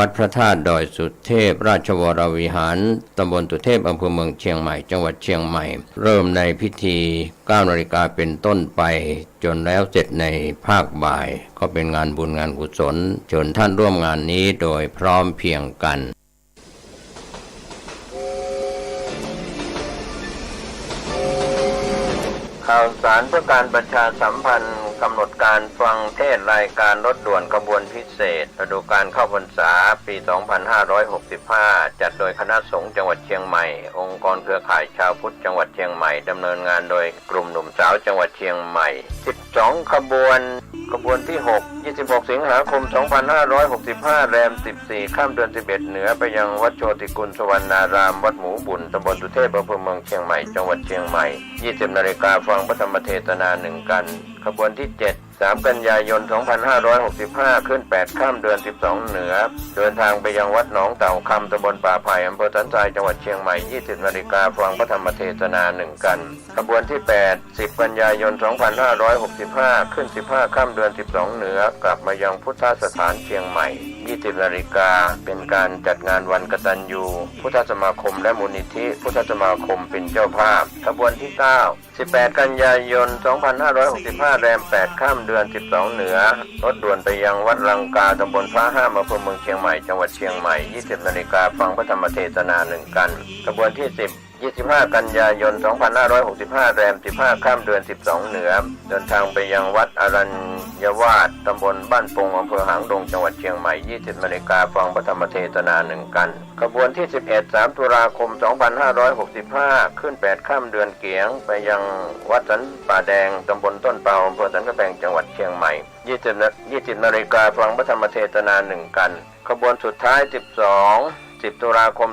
วัดพระธาตุดอยสุเทพราชวรวิหารตำบลสุเทพอำเภอเมืองเชียงใหม่จังหวัดเชียงใหม่เริ่มในพิธี 9 นาฬิกาเป็นต้นไปจนแล้วเสร็จในภาคบ่ายก็เป็นงานบุญงานกุศลเชิญท่านร่วมงานนี้โดยพร้อมเพรียงกันข่าวสารเพื่อการประชาสัมพันธ์กำหนดการฟังเทศรายการรถด่วนขบวนพิเศษฤดูกาลเข้าพรรษาปี 2565 จัดโดยคณะสงฆ์จังหวัดเชียงใหม่องค์กรเครือข่ายชาวพุทธจังหวัดเชียงใหม่ดำเนินงานโดยกลุ่มหนุ่มสาวจังหวัดเชียงใหม่ 12 ขบวนที่ 26 สิงหาคม 2565 แรม 14 ค่ำเดือน 11 เหนือไปยังวัดโชติกุลสวรรณารามวัดหมูบุญตำบลสุเทพอำเภอเมืองเชียงใหม่จังหวัดเชียงใหม่ 20 นาฬิกาฟังพระธรรมเทศนา1 กันขบวนที่ 7 3 กันยายน 2565 ขึ้น 8 ค่ำเดือน 12 เหนือเดินทางไปยังวัดหนองเต่าคำตำบลป่าไผ่อำเภอสันทรายจังหวัดเชียงใหม่ 20 นาฬิกาฟังพระธรรมเทศนา1 กันขบวนที่ 8 10 กันยายน 2565 ขึ้น 15 ค่ำเดือน 12 เหนือกลับมายังพุทธสถานเชียงใหม่ 20 นาฬิกาเป็นการจัดงานวันกตัญญูพุทธสมาคมและมูลนิธิพุทธสมาคมเป็นเจ้าภาพขบวนที่ 9 18 กันยายน 2565 แรม 8 ค่ำเดือน 12 เหนือรถด่วนไปยังวัดลังกาตำบลฟ้าห้ามอำเภอเมืองเชียงใหม่จังหวัดเชียงใหม่ 20 นาฬิกาฟังพระธรรมเทศนา 1 กันขบวนที่ 10 25 กันยายน 2565 แรม 15 ค่ำเดือน 12 เหนือเดินทางไปยังวัดอรัญยวาสตำบลบ้านปงอำเภอหางดงจังหวัดเชียงใหม่ 20 นาฬิกาฟังพระธรรมเทศนา 1 กันขบวนที่ 11 3 ตุลาคม 2565 ขึ้น 8 ค่ำเดือนเกียงไปยังวัดสันป่าแดงตำบลต้นเปาอำเภอสันกระแบงจังหวัดเชียงใหม่ 20 นาฬิกาฟังพระธรรมเทศนา 1 กันขบวนสุดท้าย 10 ตุลาคม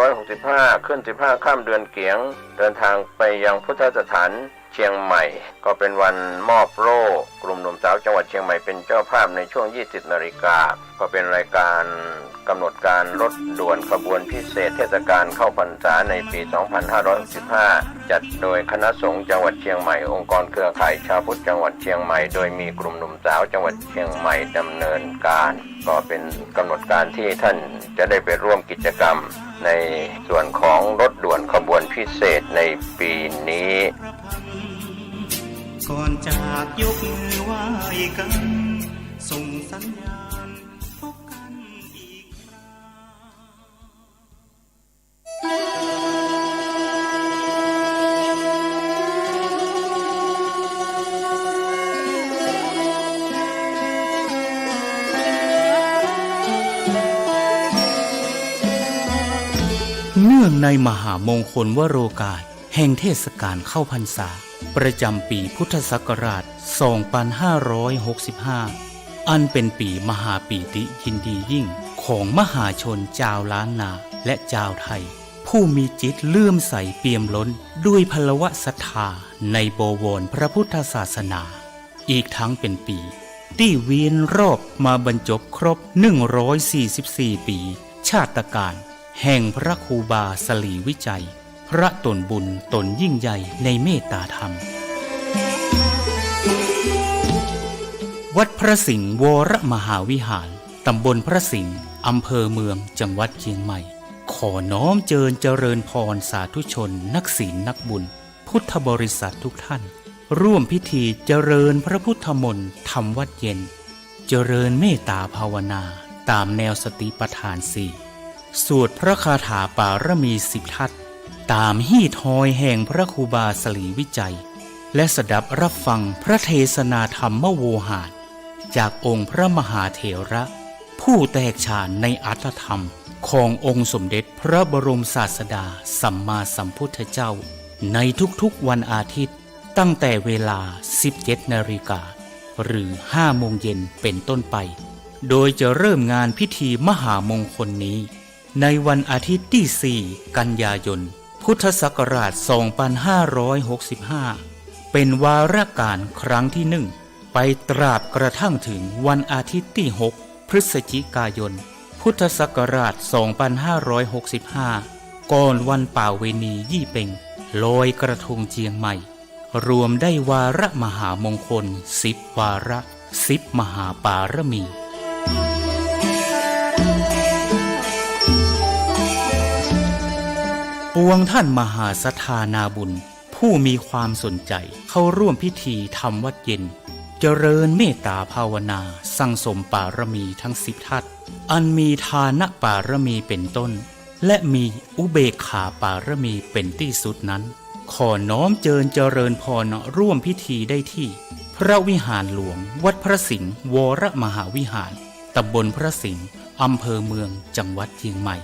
2565 ขึ้น 15 ค่ำเดือนเกียงเดินทางไปยังพุทธสถานเชียงใหม่ก็เป็นวันมอบโล่กลุ่มหนุ่มสาวจังหวัดเชียงใหม่เป็นเจ้าภาพในช่วง 20 นาฬิกาก็เป็นรายการกำหนดการรถด่วนขบวนพิเศษเทศกาลเข้าพรรษาในปี 2565 จัดโดยคณะสงฆ์จังหวัดเชียงใหม่องค์กรเครือข่ายชาวพุทธจังหวัดเชียงใหม่โดยมีกลุ่มหนุ่มสาวจังหวัดเชียงใหม่ดำเนินการก็เป็นกำหนดการที่ท่านจะได้ไปร่วมกิจกรรมในส่วนของรถด่วนขบวนพิเศษในปีนี้ก่อนจากยกมือไหว้กันส่งสัญญาณพบกันอีกคราเนื่องในมหามงคลวโรกาสแห่งเทศกาลเข้าพรรษาประจำปีพุทธศักราช 2565 อันเป็นปีมหาปีติยินดียิ่งของมหาชนชาวล้านนาและชาวไทยผู้มีจิตเลื่อมใสเปี่ยมล้นด้วยพลวศรัทธาในบวรพระพุทธศาสนาอีกทั้งเป็นปีที่เวียนรอบมาบรรจบครบ 144 ปีชาตกาลแห่งพระครูบาสลีวิจัยพระตนบุญตนยิ่งใหญ่ในเมตตาธรรมวัดพระสิงห์วรมหาวิหารตำบลพระสิงห์อำเภอเมืองจังหวัดเชียงใหม่ขอน้อมเจริญพรสาธุชนนักศีลนักบุญพุทธบริษัททุกท่านร่วมพิธีเจริญพระพุทธมนต์ทำวัดเย็นเจริญเมตตาภาวนาตามแนวสติปัฏฐาน4สวดพระคาถาปารมี10 ทัศตามฮีทอยแห่งพระครูบาสลีวิจัยและสดับรับฟังพระเทศนาธรรมโวหารจากองค์พระมหาเถระผู้แตกฉานในอัตถธรรมขององค์สมเด็จพระบรมศาสดาสัมมาสัมพุทธเจ้าในทุกๆวันอาทิตย์ตั้งแต่เวลา 17 นาฬิกาหรือ 5 โมงเย็นเป็นต้นไปโดยจะเริ่มงานพิธีมหามงคลนี้ในวันอาทิตย์ที่ 4 กันยายนพุทธศักราช 2565 เป็นวาระการครั้งที่ 1 ไปตราบกระทั่งถึงวันอาทิตย์ที่ 6 พฤศจิกายนพุทธศักราช 2565 ก่อนวันป่าเวณียี่เป่งลอยกระทงเชียงใหม่รวมได้วาระมหามงคล10 วาระ10 มหาปารมี ปวงท่านมหาศรัทธานาบุญผู้มีความสนใจเข้าร่วมพิธีทำวัดเย็นเจริญเมตตาภาวนาสั่งสมปารมีทั้ง10 ทัศอันมีทานปารมีเป็นต้นและมีอุเบกขาปารมีเป็นที่สุดนั้นขอน้อมเจริญพรร่วมพิธีได้ที่พระวิหารหลวงวัดพระสิงห์วรมหาวิหารตำบลพระสิงห์อำเภอเมืองจังหวัดเชียงใหม่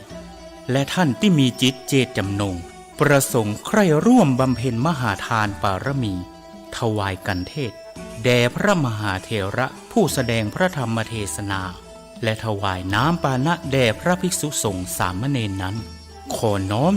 และท่านที่มีจิตเจตจำนงประสงค์ใคร่ร่วมบำเพ็ญมหาทานปารมีถวายกันเทศแด่พระมหาเถระผู้แสดงพระธรรมเทศนาและถวายน้ำปานะแด่พระภิกษุสงฆ์สามเณรนั้นขอน้อม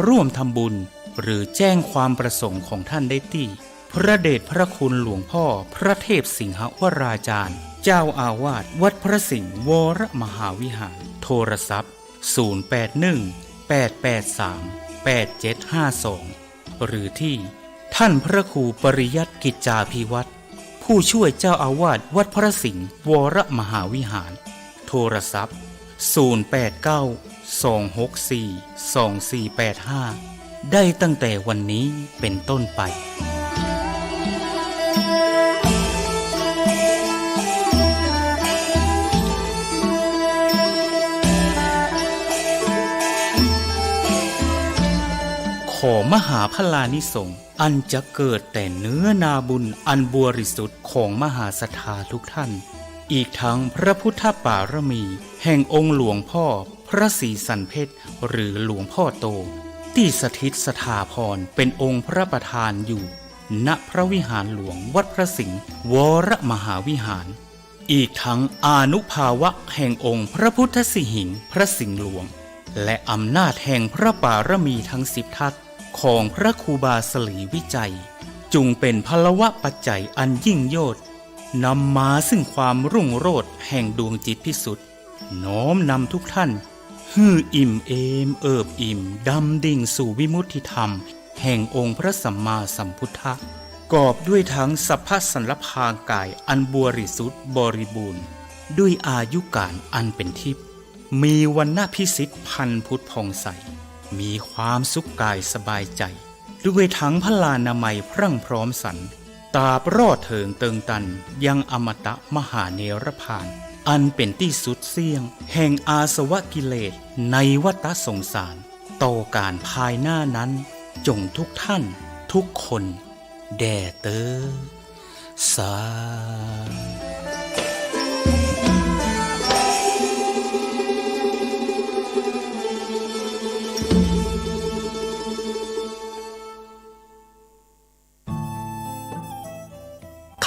ร่วมทำบุญหรือแจ้งความประสงค์ของท่านได้ที่พระเดชพระคุณหลวงพ่อพระเทพสิงหวราจารย์เจ้าอาวาสวัดพระสิงห์วรมหาวิหารโทรศัพท์0818838752หรือที่ท่านพระครูปริยัติกิจจาภิวัตรผู้ช่วยเจ้าอาวาสวัดพระสิงห์วรมหาวิหารโทรศัพท์0892642485ได้ตั้งแต่วันนี้เป็นต้นไปขอมหาพลานิสงส์อันจะเกิดแต่เนื้อนาบุญอันบริสุทธิ์ของมหาศรัทธาทุกท่านอีกทั้งพระพุทธปารมีแห่งองค์หลวงพ่อพระศรีสันเพชรหรือหลวงพ่อโตที่สถิตสถาพรเป็นองค์พระประธานอยู่ณพระวิหารหลวงวัดพระสิงห์วรมหาวิหารอีกทั้งอานุภาวะแห่งองค์พระพุทธสิหิงค์พระสิงห์หลวงและอำนาจแห่งพระปารมีทั้ง10 ทัศของพระครูบาสลีวิจัยจุงเป็นพลวะปัจจัยอันยิ่งโยชน์นำมาซึ่งความรุ่งโรจน์แห่งดวงจิตพิสุทธิ์น้อมนำทุกท่านฮืออิ่มเอมเอิบอิ่มดำดิ่งสู่วิมุตติธรรมแห่งองค์พระสัมมาสัมพุทธะกอบด้วยทั้งสัพพสันลภากายอันบริสุทธิ์บริบูรณ์ด้วยอายุการอันเป็นทิพย์มีวรรณพิสิทธิ์พันพุทธผ่องใสมีความสุขกายสบายใจด้วยทั้งพลานามัยพรั่งพร้อมสรรตราบรอดเถิงเติงตันยังอมตะมหาเนรพานอันเป็นที่สุดเสี่ยงแห่งอาสวะกิเลสในวัฏสงสารต่อการภายหน้านั้นจงทุกท่านทุกคนแด่เตอสา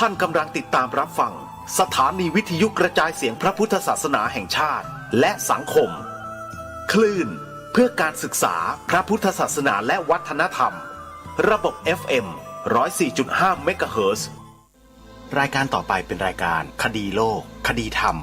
ท่านกำลังติดตามรับฟังสถานีวิทยุกระจายเสียงพระพุทธศาสนาแห่งชาติและสังคมคลื่นเพื่อการศึกษาพระพุทธศาสนาและวัฒนธรรมระบบ FM 104.5 เมกะเฮิรตซ์รายการต่อไปเป็นรายการคดีโลกคดีธรรม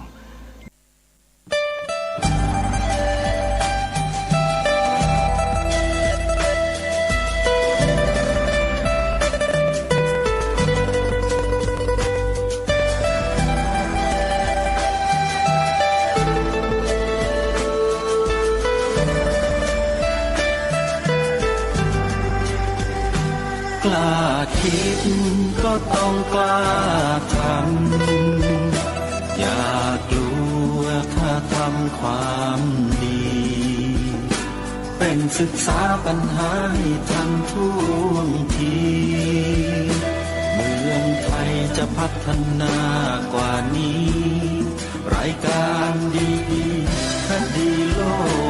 กล้าคิดก็ต้องกล้าทำอย่ากลัวถ้าทำความดีเป็นศึกษาปัญหาให้ทันท่วงทีเมืองไทยจะพัฒนากว่านี้รายการดีคดีโล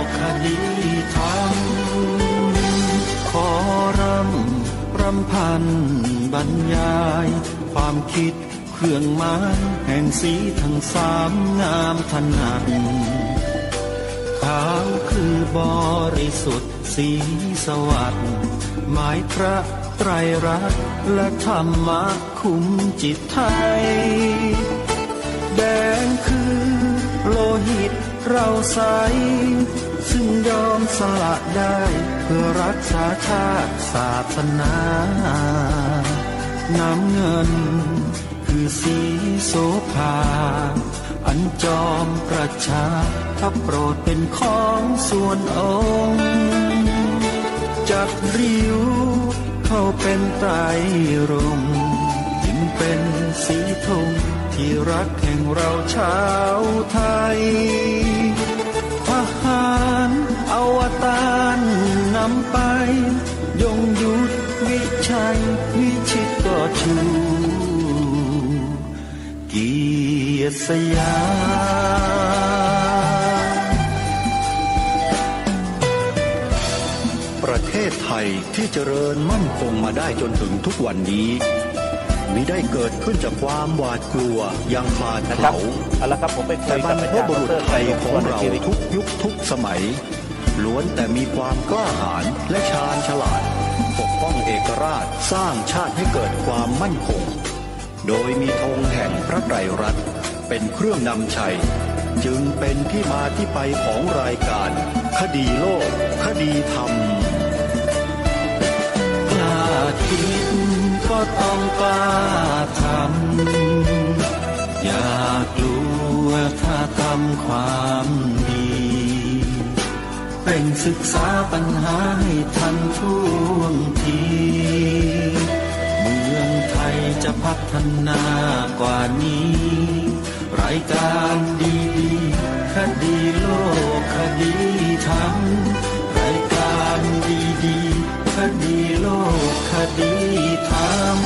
กคดีธรรมขอรำพันบรรยายความคิดเครื่องหมายแห่งสีทั้งสามงามถนัดขาวคือบริสุทธิ์สีสวัสดิ์หมายพระไตรรัตน์และธรรมะคุมจิตไทยแดงคือโลหิตเราใสซึ่งยอมสละได้เพื่อรักษาชาติศาสนาน้ำเงินคือสีโสภาอันจอมประชาถ้าโปรดเป็นของส่วนองค์ จักริ้วเข้าเป็นไตรรงค์จึงเป็นสีธงที่รักแห่งเราชาวไทยทหารอวตารนำไปยงยุทธวิชัยวิชิตก็ชูเกียรติสยามประเทศไทยที่เจริญมั่นคงมาได้จนถึงทุกวันนี้มิได้เกิดขึ้นจากความหวาดกลัวอย่างขาดเขาแต่บรรพบุรุษไทยของเราทุกยุคทุกสมัยล้วนแต่มีความกล้าหาญและชาญฉลาดปกป้องเอกราชสร้างชาติให้เกิดความมั่นคงโดยมีธงแห่งพระไตรรัตน์เป็นเครื่องนำชัยจึงเป็นที่มาที่ไปของรายการคดีโลกคดีธรรมกล้าคิดก็ต้องกล้าทำอย่ากลัวถ้าทำความดีเป็นศึกษาปัญหาให้ทันท่วงทีเมืองไทยจะพัฒนากว่านี้รายการดีๆคดีโลกคดีธรรมรายการดีๆคดีโลกคดีธรรม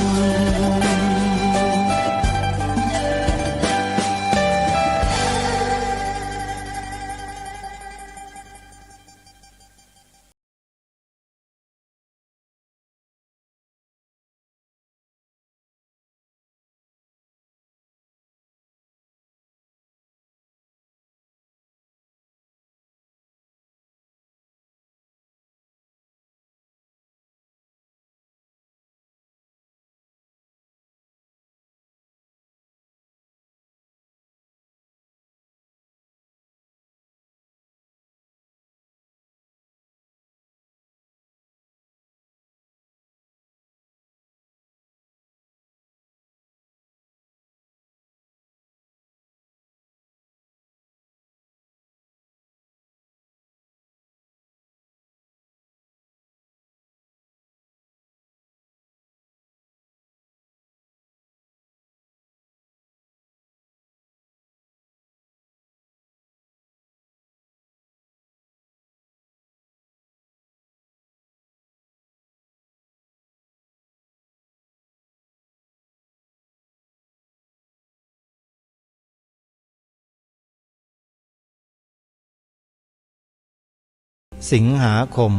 สิงหาคม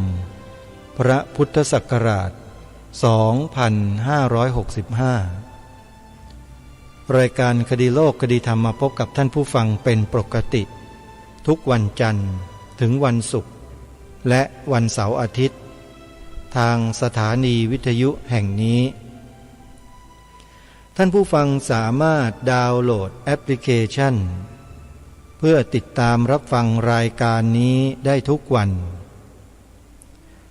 พระพุทธศักราช 2565 รายการคดีโลกคดีธรรมมาพบกับท่านผู้ฟังเป็นปกติทุกวันจันทร์ถึงวันศุกร์และวันเสาร์อาทิตย์ทางสถานีวิทยุแห่งนี้ท่านผู้ฟังสามารถดาวน์โหลดแอปพลิเคชันเพื่อติดตามรับฟังรายการนี้ได้ทุกวัน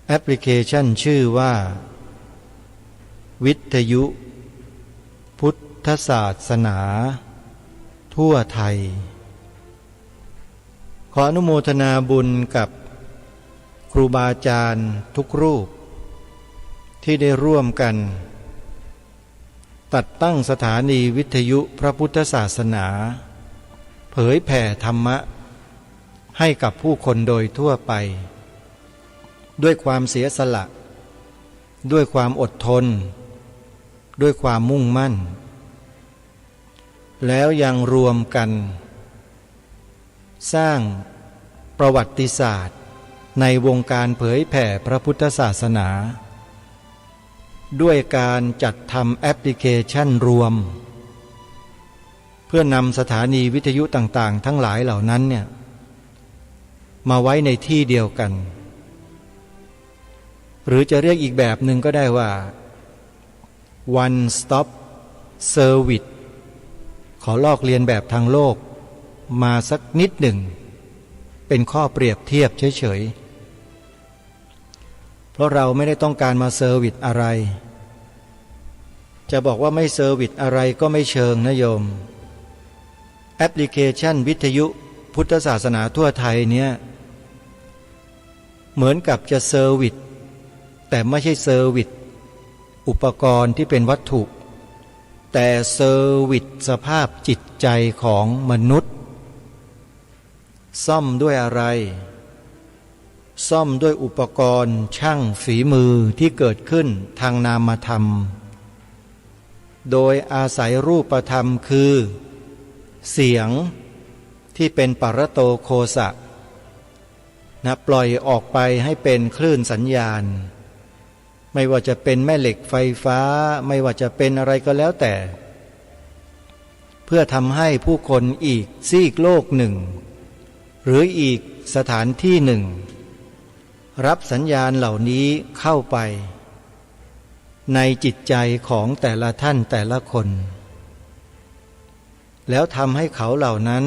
แอปพลิเคชันชื่อว่าวิทยุพุทธศาสนาทั่วไทยขออนุโมทนาบุญกับครูบาอาจารย์ทุกรูปที่ได้ร่วมกันตัดตั้งสถานีวิทยุพระพุทธศาสนาเผยแผ่ธรรมะให้กับผู้คนโดยทั่วไปด้วยความเสียสละด้วยความอดทนด้วยความมุ่งมั่นแล้วยังรวมกันสร้างประวัติศาสตร์ในวงการเผยแผ่พระพุทธศาสนาด้วยการจัดทำแอปพลิเคชันรวมเพื่อนำสถานีวิทยุต่างๆทั้งหลายเหล่านั้นเนี่ยมาไว้ในที่เดียวกันหรือจะเรียกอีกแบบหนึ่งก็ได้ว่า one stop service ขอลอกเลียนแบบทางโลกมาสักนิดหนึ่งเป็นข้อเปรียบเทียบเฉยๆเพราะเราไม่ได้ต้องการมาเซอร์วิสอะไรจะบอกว่าไม่เซอร์วิสอะไรก็ไม่เชิงนะโยมแอปพลิเคชันวิทยุพุทธศาสนาทั่วไทยเนี่ยเหมือนกับจะเซอร์วิส แต่ไม่ใช่เซอร์วิสอุปกรณ์ที่เป็นวัตถุแต่เซอร์วิสสภาพจิตใจของมนุษย์ซ่อมด้วยอะไรซ่อมด้วยอุปกรณ์ช่างฝีมือที่เกิดขึ้นทางนามธรรมโดยอาศัยรูปธรรมคือเสียงที่เป็นปรโตโคสะปล่อยออกไปให้เป็นคลื่นสัญญาณไม่ว่าจะเป็นแม่เหล็กไฟฟ้าไม่ว่าจะเป็นอะไรก็แล้วแต่เพื่อทำให้ผู้คนอีกซีกโลกหนึ่งหรืออีกสถานที่หนึ่งรับสัญญาณเหล่านี้เข้าไปในจิตใจของแต่ละท่านแต่ละคนแล้วทำให้เขาเหล่านั้น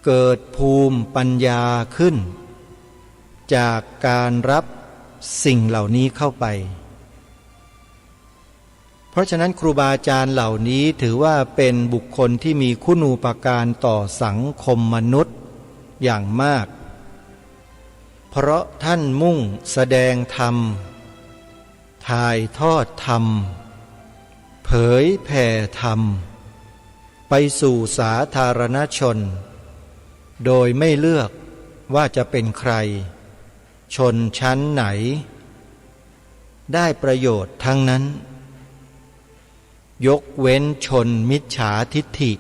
เกิดภูมิปัญญาขึ้นจากการรับสิ่งเหล่านี้เข้าไปเพราะฉะนั้นครูบาอาจารย์เหล่านี้ถือว่าเป็นบุคคลที่มีคุณูปการต่อสังคมมนุษย์อย่างมากเพราะท่านมุ่งแสดงธรรมถ่ายทอดธรรมเผยแผ่ธรรมไปสู่สาธารณชนโดยไม่เลือกว่าจะเป็นใครชนชั้นไหนได้ประโยชน์ทั้งนั้นยกเว้นชนมิจฉาทิฏฐิ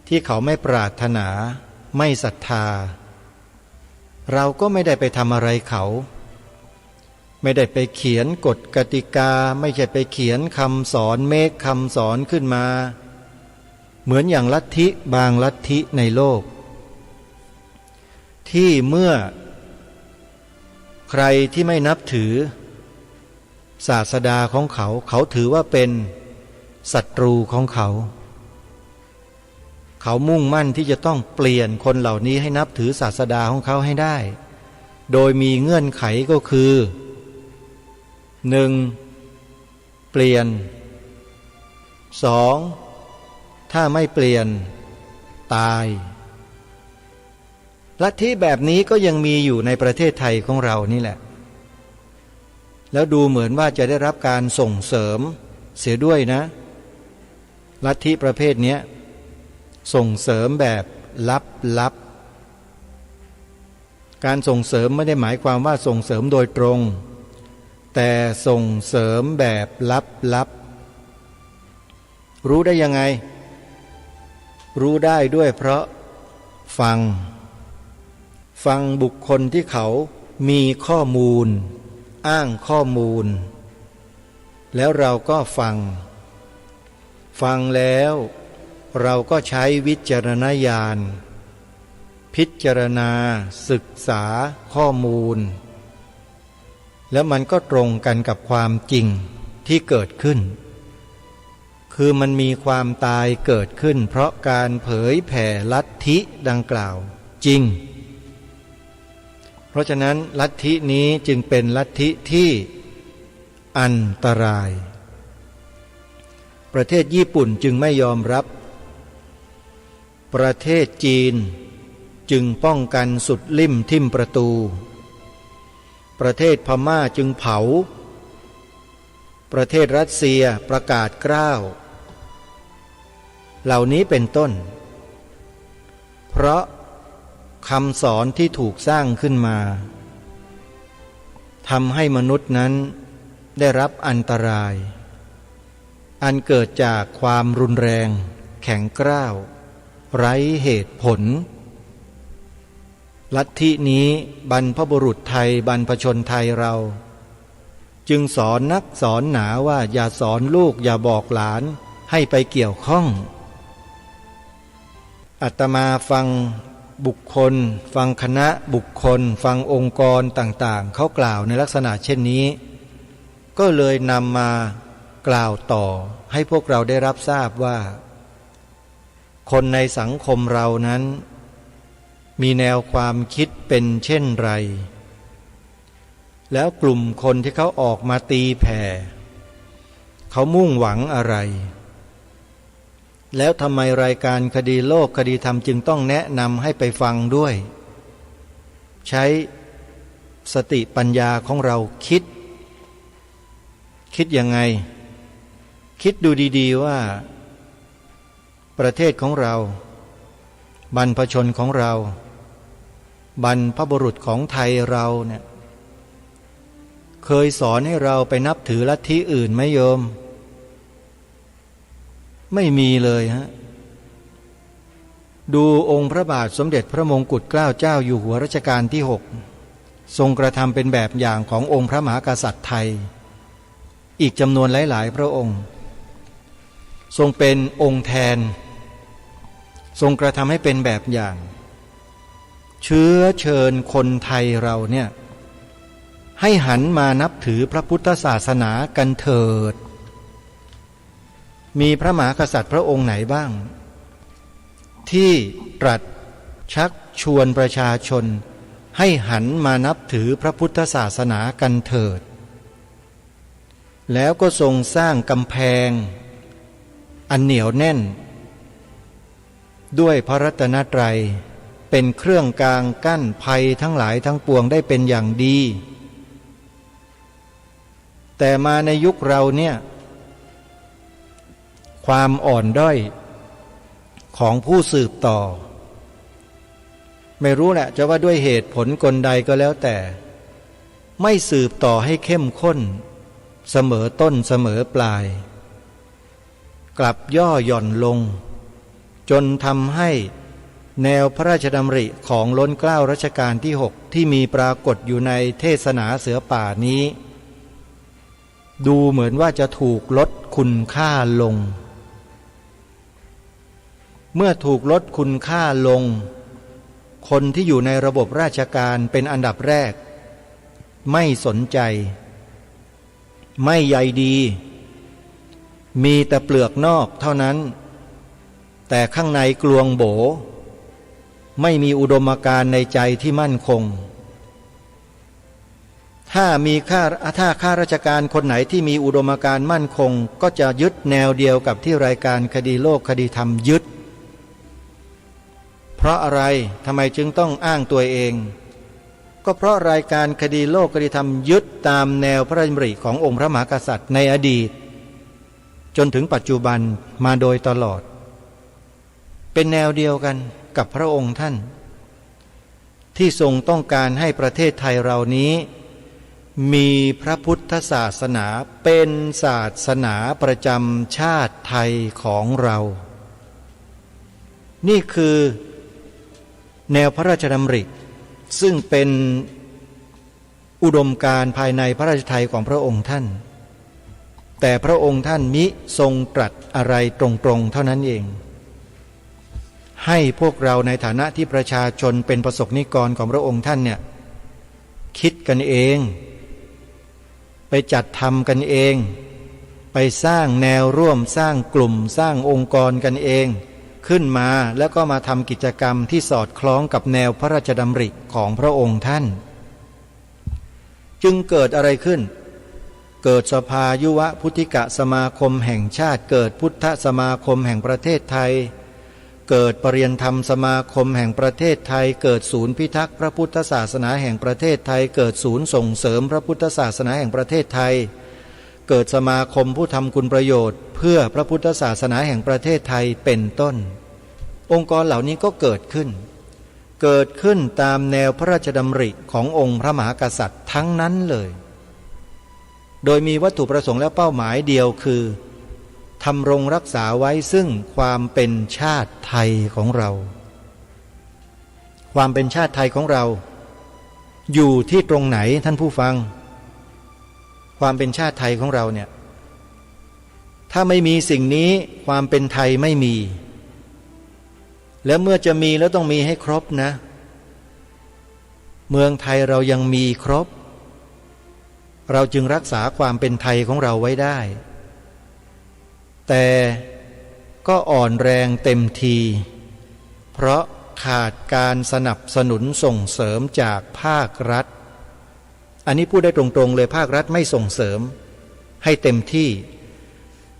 ที่เขาไม่ปรารถนาไม่ศรัทธาเราก็ไม่ได้ไปทำอะไรเขาไม่ได้ไปเขียนกฎกติกาไม่ใช่ไปเขียนคำสอนเมคคำสอนขึ้นมาเหมือนอย่างลัทธิบางลัทธิในโลกที่เมื่อใครที่ไม่นับถือศาสดาของเขาเขาถือว่าเป็นศัตรูของเขาเขามุ่งมั่นที่จะต้องเปลี่ยนคนเหล่านี้ให้นับถือศาสดาของเขาให้ได้โดยมีเงื่อนไขก็คือ 1. เปลี่ยน 2. ถ้าไม่เปลี่ยนตายลัทธิแบบนี้ก็ยังมีอยู่ในประเทศไทยของเรานี่แหละแล้วดูเหมือนว่าจะได้รับการส่งเสริมเสียด้วยนะลัทธิประเภทนี้ส่งเสริมแบบลับๆการส่งเสริมไม่ได้หมายความว่าส่งเสริมโดยตรงแต่ส่งเสริมแบบลับๆรู้ได้ยังไงรู้ได้ด้วยเพราะฟังบุคคลที่เขามีข้อมูลอ้างข้อมูลแล้วเราก็ฟังแล้วเราก็ใช้วิจารณญาณพิจารณาศึกษาข้อมูลแล้วมันก็ตรงกันกับความจริงที่เกิดขึ้นคือมันมีความตายเกิดขึ้นเพราะการเผยแผ่ลัทธิดังกล่าวจริงเพราะฉะนั้นลัทธินี้จึงเป็นลัทธิที่อันตรายประเทศญี่ปุ่นจึงไม่ยอมรับประเทศจีนจึงป้องกันสุดลิ่มทิ่มประตูประเทศพม่าจึงเผาประเทศรัสเซียประกาศกล้าวเหล่านี้เป็นต้นเพราะคำสอนที่ถูกสร้างขึ้นมาทำให้มนุษย์นั้นได้รับอันตรายอันเกิดจากความรุนแรงแข็งกร้าวไร้เหตุผลลัทธินี้บรรพบุรุษไทยบรรพชนไทยเราจึงสอนนักสอนหนาว่าอย่าสอนลูกอย่าบอกหลานให้ไปเกี่ยวข้องอาตมาฟังบุคคลฟังคณะบุคคลฟังองค์กรต่างๆเขากล่าวในลักษณะเช่นนี้ก็เลยนำมากล่าวต่อให้พวกเราได้รับทราบว่าคนในสังคมเรานั้นมีแนวความคิดเป็นเช่นไรแล้วกลุ่มคนที่เขาออกมาตีแผ่เขามุ่งหวังอะไรแล้วทำไมรายการคดีโลกคดีธรรมจึงต้องแนะนำให้ไปฟังด้วยใช้ สติปัญญาของเราคิดยังไงคิดดูดีๆว่าประเทศของเราบรรพชนของเราบรรพบุรุษของไทยเราเนี่ยเคยสอนให้เราไปนับถือลัทธิอื่นไหมโยมไม่มีเลยฮะดูองค์พระบาทสมเด็จพระมงกุฎเกล้าเจ้าอยู่หัวรัชกาลที่6ทรงกระทำเป็นแบบอย่างขององค์พระมหากษัตริย์ไทยอีกจำนวนหลายๆพระองค์ทรงเป็นองค์แทนทรงกระทำให้เป็นแบบอย่างเชื้อเชิญคนไทยเราเนี่ยให้หันมานับถือพระพุทธศาสนากันเถิดมีพระมหากษัตริย์พระองค์ไหนบ้างที่ตรัสชักชวนประชาชนให้หันมานับถือพระพุทธศาสนากันเถิดแล้วก็ทรงสร้างกำแพงอันเหนียวแน่นด้วยพระรัตนตรัยเป็นเครื่องกลางกั้นภัยทั้งหลายทั้งปวงได้เป็นอย่างดีแต่มาในยุคเราเนี่ยความอ่อนด้อยของผู้สืบต่อไม่รู้แหละจะว่าด้วยเหตุผลกลใดก็แล้วแต่ไม่สืบต่อให้เข้มข้นเสมอต้นเสมอปลายกลับย่อหย่อนลงจนทำให้แนวพระราชดำริของล้นเกล้ารัชกาลที่6ที่มีปรากฏอยู่ในเทศนาเสือป่านี้ดูเหมือนว่าจะถูกลดคุณค่าลงเมื่อถูกลดคุณค่าลงคนที่อยู่ในระบบราชการเป็นอันดับแรกไม่สนใจไม่ใยดีมีแต่เปลือกนอกเท่านั้นแต่ข้างในกลวงโบไม่มีอุดมการณ์ในใจที่มั่นคงถ้าข้าราชการคนไหนที่มีอุดมการณ์มั่นคงก็จะยึดแนวเดียวกับที่รายการคดีโลกคดีธรรมยึดเพราะอะไรทำไมจึงต้องอ้างตัวเองก็เพราะรายการคดีโลกคดีธรรมยึดตามแนวพระราชดำริขององค์พระมหากษัตริย์ในอดีตจนถึงปัจจุบันมาโดยตลอดเป็นแนวเดียวกันกับพระองค์ท่านที่ทรงต้องการให้ประเทศไทยเรานี้มีพระพุทธศาสนาเป็นศาสนาประจำชาติไทยของเรานี่คือแนวพระราชดำริซึ่งเป็นอุดมการณ์ภายในพระราชทัยของพระองค์ท่านแต่พระองค์ท่านมิทรงตรัสอะไรตรงๆเท่านั้นเองให้พวกเราในฐานะที่ประชาชนเป็นประสบนิกรของพระองค์ท่านเนี่ยคิดกันเองไปจัดทำกันเองไปสร้างแนวร่วมสร้างกลุ่มสร้างองค์กรกันเองขึ้นมาแล้วก็มาทำกิจกรรมที่สอดคล้องกับแนวพระราชดำริของพระองค์ท่านจึงเกิดอะไรขึ้นเกิดสภายุวพุทธิกสมาคมแห่งชาติเกิดพุทธสมาคมแห่งประเทศไทยเกิดปริยนธรรมสมาคมแห่งประเทศไทยเกิดศูนย์พิทักษ์พระพุทธศาสนาแห่งประเทศไทยเกิดศูนย์ส่งเสริมพระพุทธศาสนาแห่งประเทศไทยเกิดสมาคมผู้ทำคุณประโยชน์เพื่อพระพุทธศาสนาแห่งประเทศไทยเป็นต้นองค์กรเหล่านี้ก็เกิดขึ้นตามแนวพระราชดำริขององค์พระมหากษัตริย์ทั้งนั้นเลยโดยมีวัตถุประสงค์และเป้าหมายเดียวคือทำรงรักษาไว้ซึ่งความเป็นชาติไทยของเราความเป็นชาติไทยของเราอยู่ที่ตรงไหนท่านผู้ฟังความเป็นชาติไทยของเราเนี่ยถ้าไม่มีสิ่งนี้ความเป็นไทยไม่มีแล้วเมื่อจะมีแล้วต้องมีให้ครบนะเมืองไทยเรายังมีครบเราจึงรักษาความเป็นไทยของเราไว้ได้แต่ก็อ่อนแรงเต็มทีเพราะขาดการสนับสนุนส่งเสริมจากภาครัฐอันนี้พูดได้ตรงๆเลยภาครัฐไม่ส่งเสริมให้เต็มที่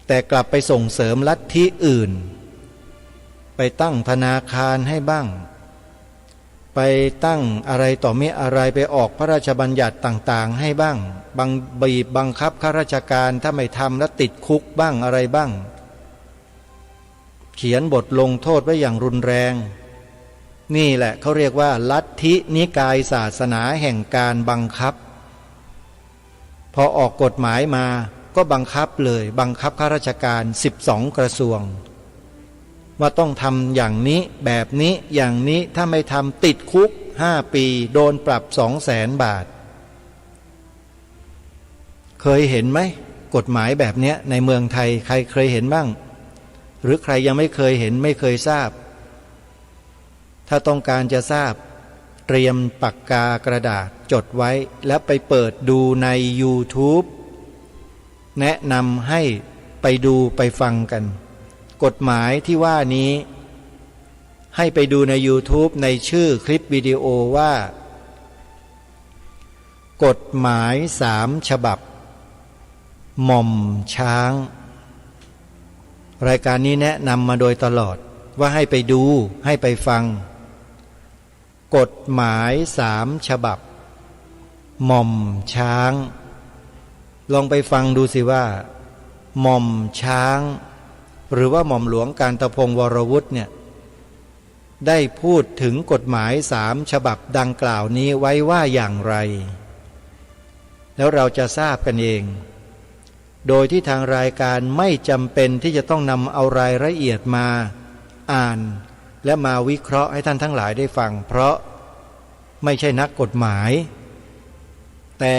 แต่กลับไปส่งเสริมลัทธิอื่นไปตั้งธนาคารให้บ้าง ไปตั้งอะไรต่อมิอะไรไปออกพระราชบัญญัติต่างๆให้บ้างบีบบังคับข้าราชการถ้าไม่ทำแล้วติดคุกบ้างอะไรบ้างเขียนบทลงโทษไว้อย่างรุนแรงนี่แหละเขาเรียกว่าลัทธินิกายศาสนาแห่งการบังคับพอออกกฎหมายมาก็บังคับเลยบังคับข้าราชการ12 กระทรวงว่าต้องทำอย่างนี้แบบนี้อย่างนี้ถ้าไม่ทำติดคุก5 ปีโดนปรับ200,000 บาทเคยเห็นไหมกฎหมายแบบนี้ในเมืองไทยใครเคยเห็นบ้างหรือใครยังไม่เคยเห็นไม่เคยทราบถ้าต้องการจะทราบเตรียมปากกากระดาษจดไว้แล้วไปเปิดดูใน YouTube แนะนำให้ไปดูไปฟังกันกฎหมายที่ว่านี้ให้ไปดูใน YouTube ในชื่อคลิปวิดีโอว่ากฎหมาย3 ฉบับหม่อมช้างรายการนี้แนะนำมาโดยตลอดว่าให้ไปดูให้ไปฟังกฎหมาย3 ฉบับหม่อมช้างลองไปฟังดูสิว่าหม่อมช้างหรือว่าหม่อมหลวงกาญตพงศ์วรวุฒิเนี่ยได้พูดถึงกฎหมาย3 ฉบับดังกล่าวนี้ไว้ว่าอย่างไรแล้วเราจะทราบกันเองโดยที่ทางรายการไม่จำเป็นที่จะต้องนำเอารายละเอียดมาอ่านและมาวิเคราะห์ให้ท่านทั้งหลายได้ฟังเพราะไม่ใช่นักกฎหมายแต่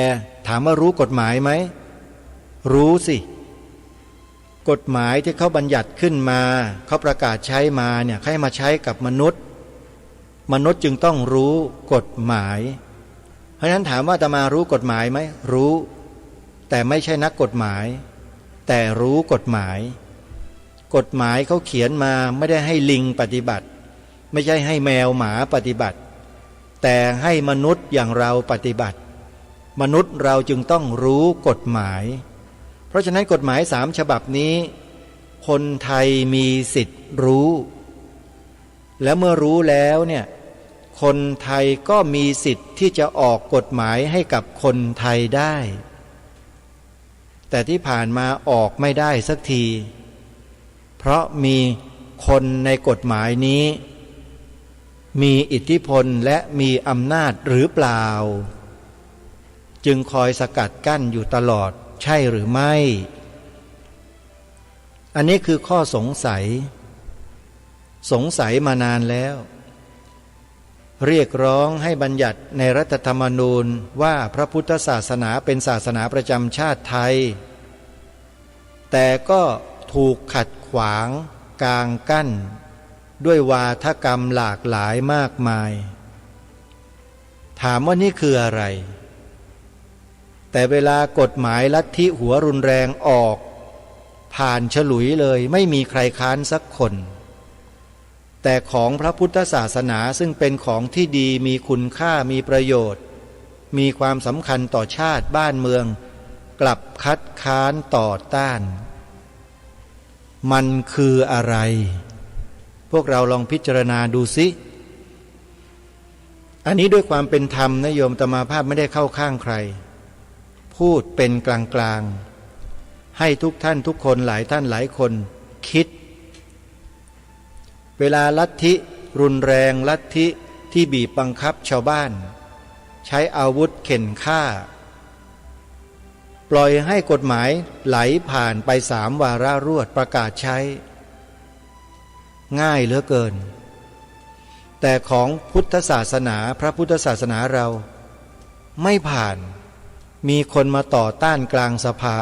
ถามว่ารู้กฎหมายไหมรู้สิกฎหมายที่เขาบัญญัติขึ้นมาเขาประกาศใช้มาเนี่ยให้มาใช้กับมนุษย์จึงต้องรู้กฎหมายเพราะฉะนั้นถามว่าอาตมารู้กฎหมายไหมรู้แต่ไม่ใช่นักกฎหมายแต่รู้กฎหมายกฎหมายเขาเขียนมาไม่ได้ให้ลิงปฏิบัติไม่ใช่ให้แมวหมาปฏิบัติแต่ให้มนุษย์อย่างเราปฏิบัติมนุษย์เราจึงต้องรู้กฎหมายเพราะฉะนั้นกฎหมาย3 ฉบับนี้คนไทยมีสิทธิ์รู้และเมื่อรู้แล้วเนี่ยคนไทยก็มีสิทธิ์ที่จะออกกฎหมายให้กับคนไทยได้แต่ที่ผ่านมาออกไม่ได้สักทีเพราะมีคนในกฎหมายนี้มีอิทธิพลและมีอำนาจหรือเปล่าจึงคอยสกัดกั้นอยู่ตลอดใช่หรือไม่อันนี้คือข้อสงสัยมานานแล้วเรียกร้องให้บัญญัติในรัฐธรรมนูญว่าพระพุทธศาสนาเป็นศาสนาประจำชาติไทยแต่ก็ถูกขัดขวางกางกั้นด้วยวาทกรรมหลากหลายมากมายถามว่านี่คืออะไรแต่เวลากฎหมายลัทธิหัวรุนแรงออกผ่านฉลุยเลยไม่มีใครค้านสักคนแต่ของพระพุทธศาสนาซึ่งเป็นของที่ดีมีคุณค่ามีประโยชน์มีความสำคัญต่อชาติบ้านเมืองกลับคัดค้านต่อต้านมันคืออะไรพวกเราลองพิจารณาดูสิอันนี้ด้วยความเป็นธรรมนะโยมอาตมาภาพไม่ได้เข้าข้างใครพูดเป็นกลางๆให้ทุกท่านทุกคนหลายท่านหลายคนคิดเวลาลัทธิรุนแรงลัทธิที่บีบบังคับชาวบ้านใช้อาวุธเข็นฆ่าปล่อยให้กฎหมายไหลผ่านไป3 วาระรวดประกาศใช้ง่ายเหลือเกินแต่ของพุทธศาสนาพระพุทธศาสนาเราไม่ผ่านมีคนมาต่อต้านกลางสภา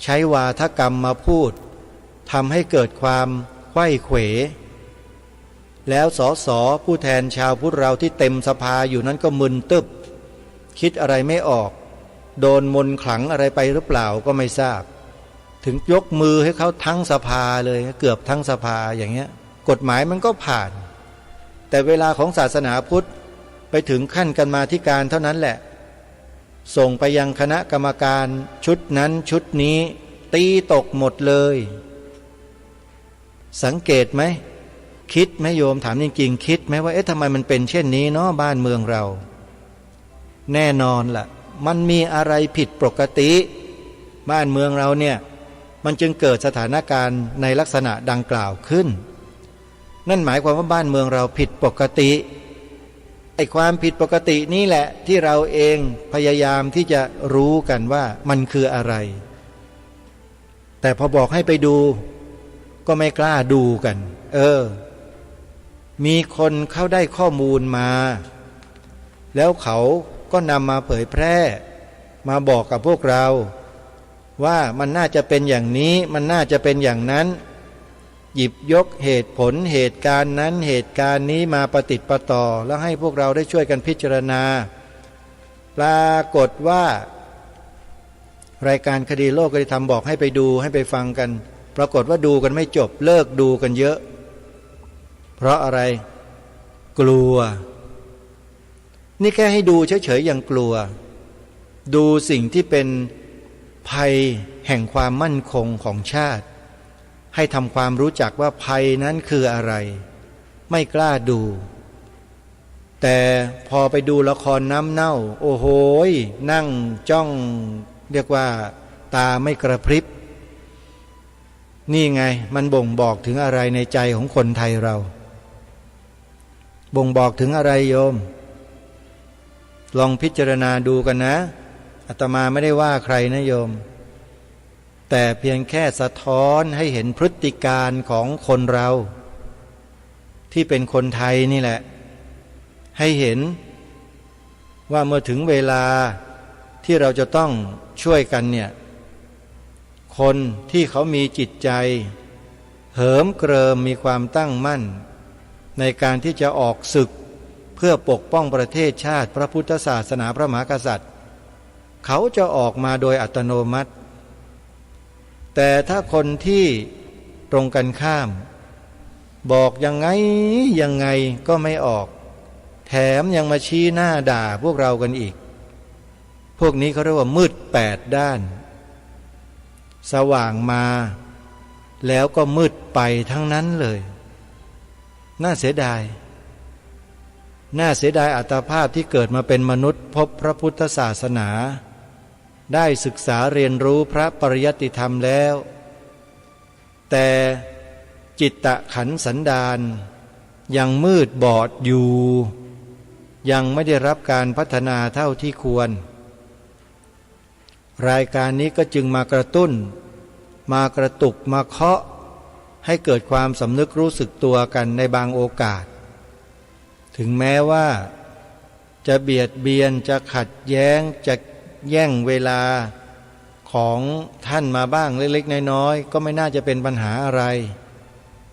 ใช้วาทกรรมมาพูดทำให้เกิดความไขว้เขวแล้วสสผู้แทนชาวพุทธเราที่เต็มสภาอยู่นั้นก็มึนตึบคิดอะไรไม่ออกโดนมนต์ขลังอะไรไปหรือเปล่าก็ไม่ทราบถึงยกมือให้เขาทั้งสภาเลยเกือบทั้งสภาอย่างเงี้ยกฎหมายมันก็ผ่านแต่เวลาของศาสนาพุทธไปถึงขั้นกรรมาธิการเท่านั้นแหละส่งไปยังคณะกรรมการชุดนั้นชุดนี้ตีตกหมดเลยสังเกตไหม คิดไหมโยมถามจริงๆคิดไหมว่าทำไมมันเป็นเช่นนี้เนาะบ้านเมืองเราแน่นอนล่ะมันมีอะไรผิดปกติบ้านเมืองเราเนี่ยมันจึงเกิดสถานการณ์ในลักษณะดังกล่าวขึ้นนั่นหมายความว่าบ้านเมืองเราผิดปกติไอ้ความผิดปกตินี่แหละที่เราเองพยายามที่จะรู้กันว่ามันคืออะไรแต่พอบอกให้ไปดูก็ไม่กล้าดูกันมีคนเข้าได้ข้อมูลมาแล้วเขาก็นำมาเผยแพร่มาบอกกับพวกเราว่ามันน่าจะเป็นอย่างนี้มันน่าจะเป็นอย่างนั้นหยิบยกเหตุผลเหตุการณ์นั้นเหตุการณ์นี้มาประติดประต่อแล้วให้พวกเราได้ช่วยกันพิจารณาปรากฏว่ารายการคดีโลกคดีธรรมบอกให้ไปดูให้ไปฟังกันปรากฏว่าดูกันไม่จบเลิกดูกันเยอะเพราะอะไรกลัวนี่แค่ให้ดูเฉยๆอย่างกลัวดูสิ่งที่เป็นภัยแห่งความมั่นคงของชาติให้ทำความรู้จักว่าภัยนั้นคืออะไรไม่กล้าดูแต่พอไปดูละครน้ำเน่าโอ้โหนั่งจ้องเรียกว่าตาไม่กระพริบนี่ไงมันบ่งบอกถึงอะไรในใจของคนไทยเราบ่งบอกถึงอะไรโยมลองพิจารณาดูกันนะอาตมาไม่ได้ว่าใครนะโยมแต่เพียงแค่สะท้อนให้เห็นพฤติการของคนเราที่เป็นคนไทยนี่แหละให้เห็นว่าเมื่อถึงเวลาที่เราจะต้องช่วยกันเนี่ยคนที่เขามีจิตใจเหิมเกริมมีความตั้งมั่นในการที่จะออกศึกเพื่อปกป้องประเทศชาติพระพุทธศาสนาพระมหากษัตริย์เขาจะออกมาโดยอัตโนมัติแต่ถ้าคนที่ตรงกันข้ามบอกยังไงยังไงก็ไม่ออกแถมยังมาชี้หน้าด่าพวกเรากันอีกพวกนี้เขาเรียกว่ามืด8ด้านสว่างมาแล้วก็มืดไปทั้งนั้นเลยน่าเสียดายน่าเสียดายอัตภาพที่เกิดมาเป็นมนุษย์พบพระพุทธศาสนาได้ศึกษาเรียนรู้พระปริยัติธรรมแล้วแต่จิตตขันธ์สันดานยังมืดบอดอยู่ยังไม่ได้รับการพัฒนาเท่าที่ควรรายการนี้ก็จึงมากระตุ้นมากระตุกมาเคาะให้เกิดความสำนึกรู้สึกตัวกันในบางโอกาสถึงแม้ว่าจะเบียดเบียนจะขัดแย้งจะแย่งเวลาของท่านมาบ้างเล็กๆน้อยๆก็ไม่น่าจะเป็นปัญหาอะไร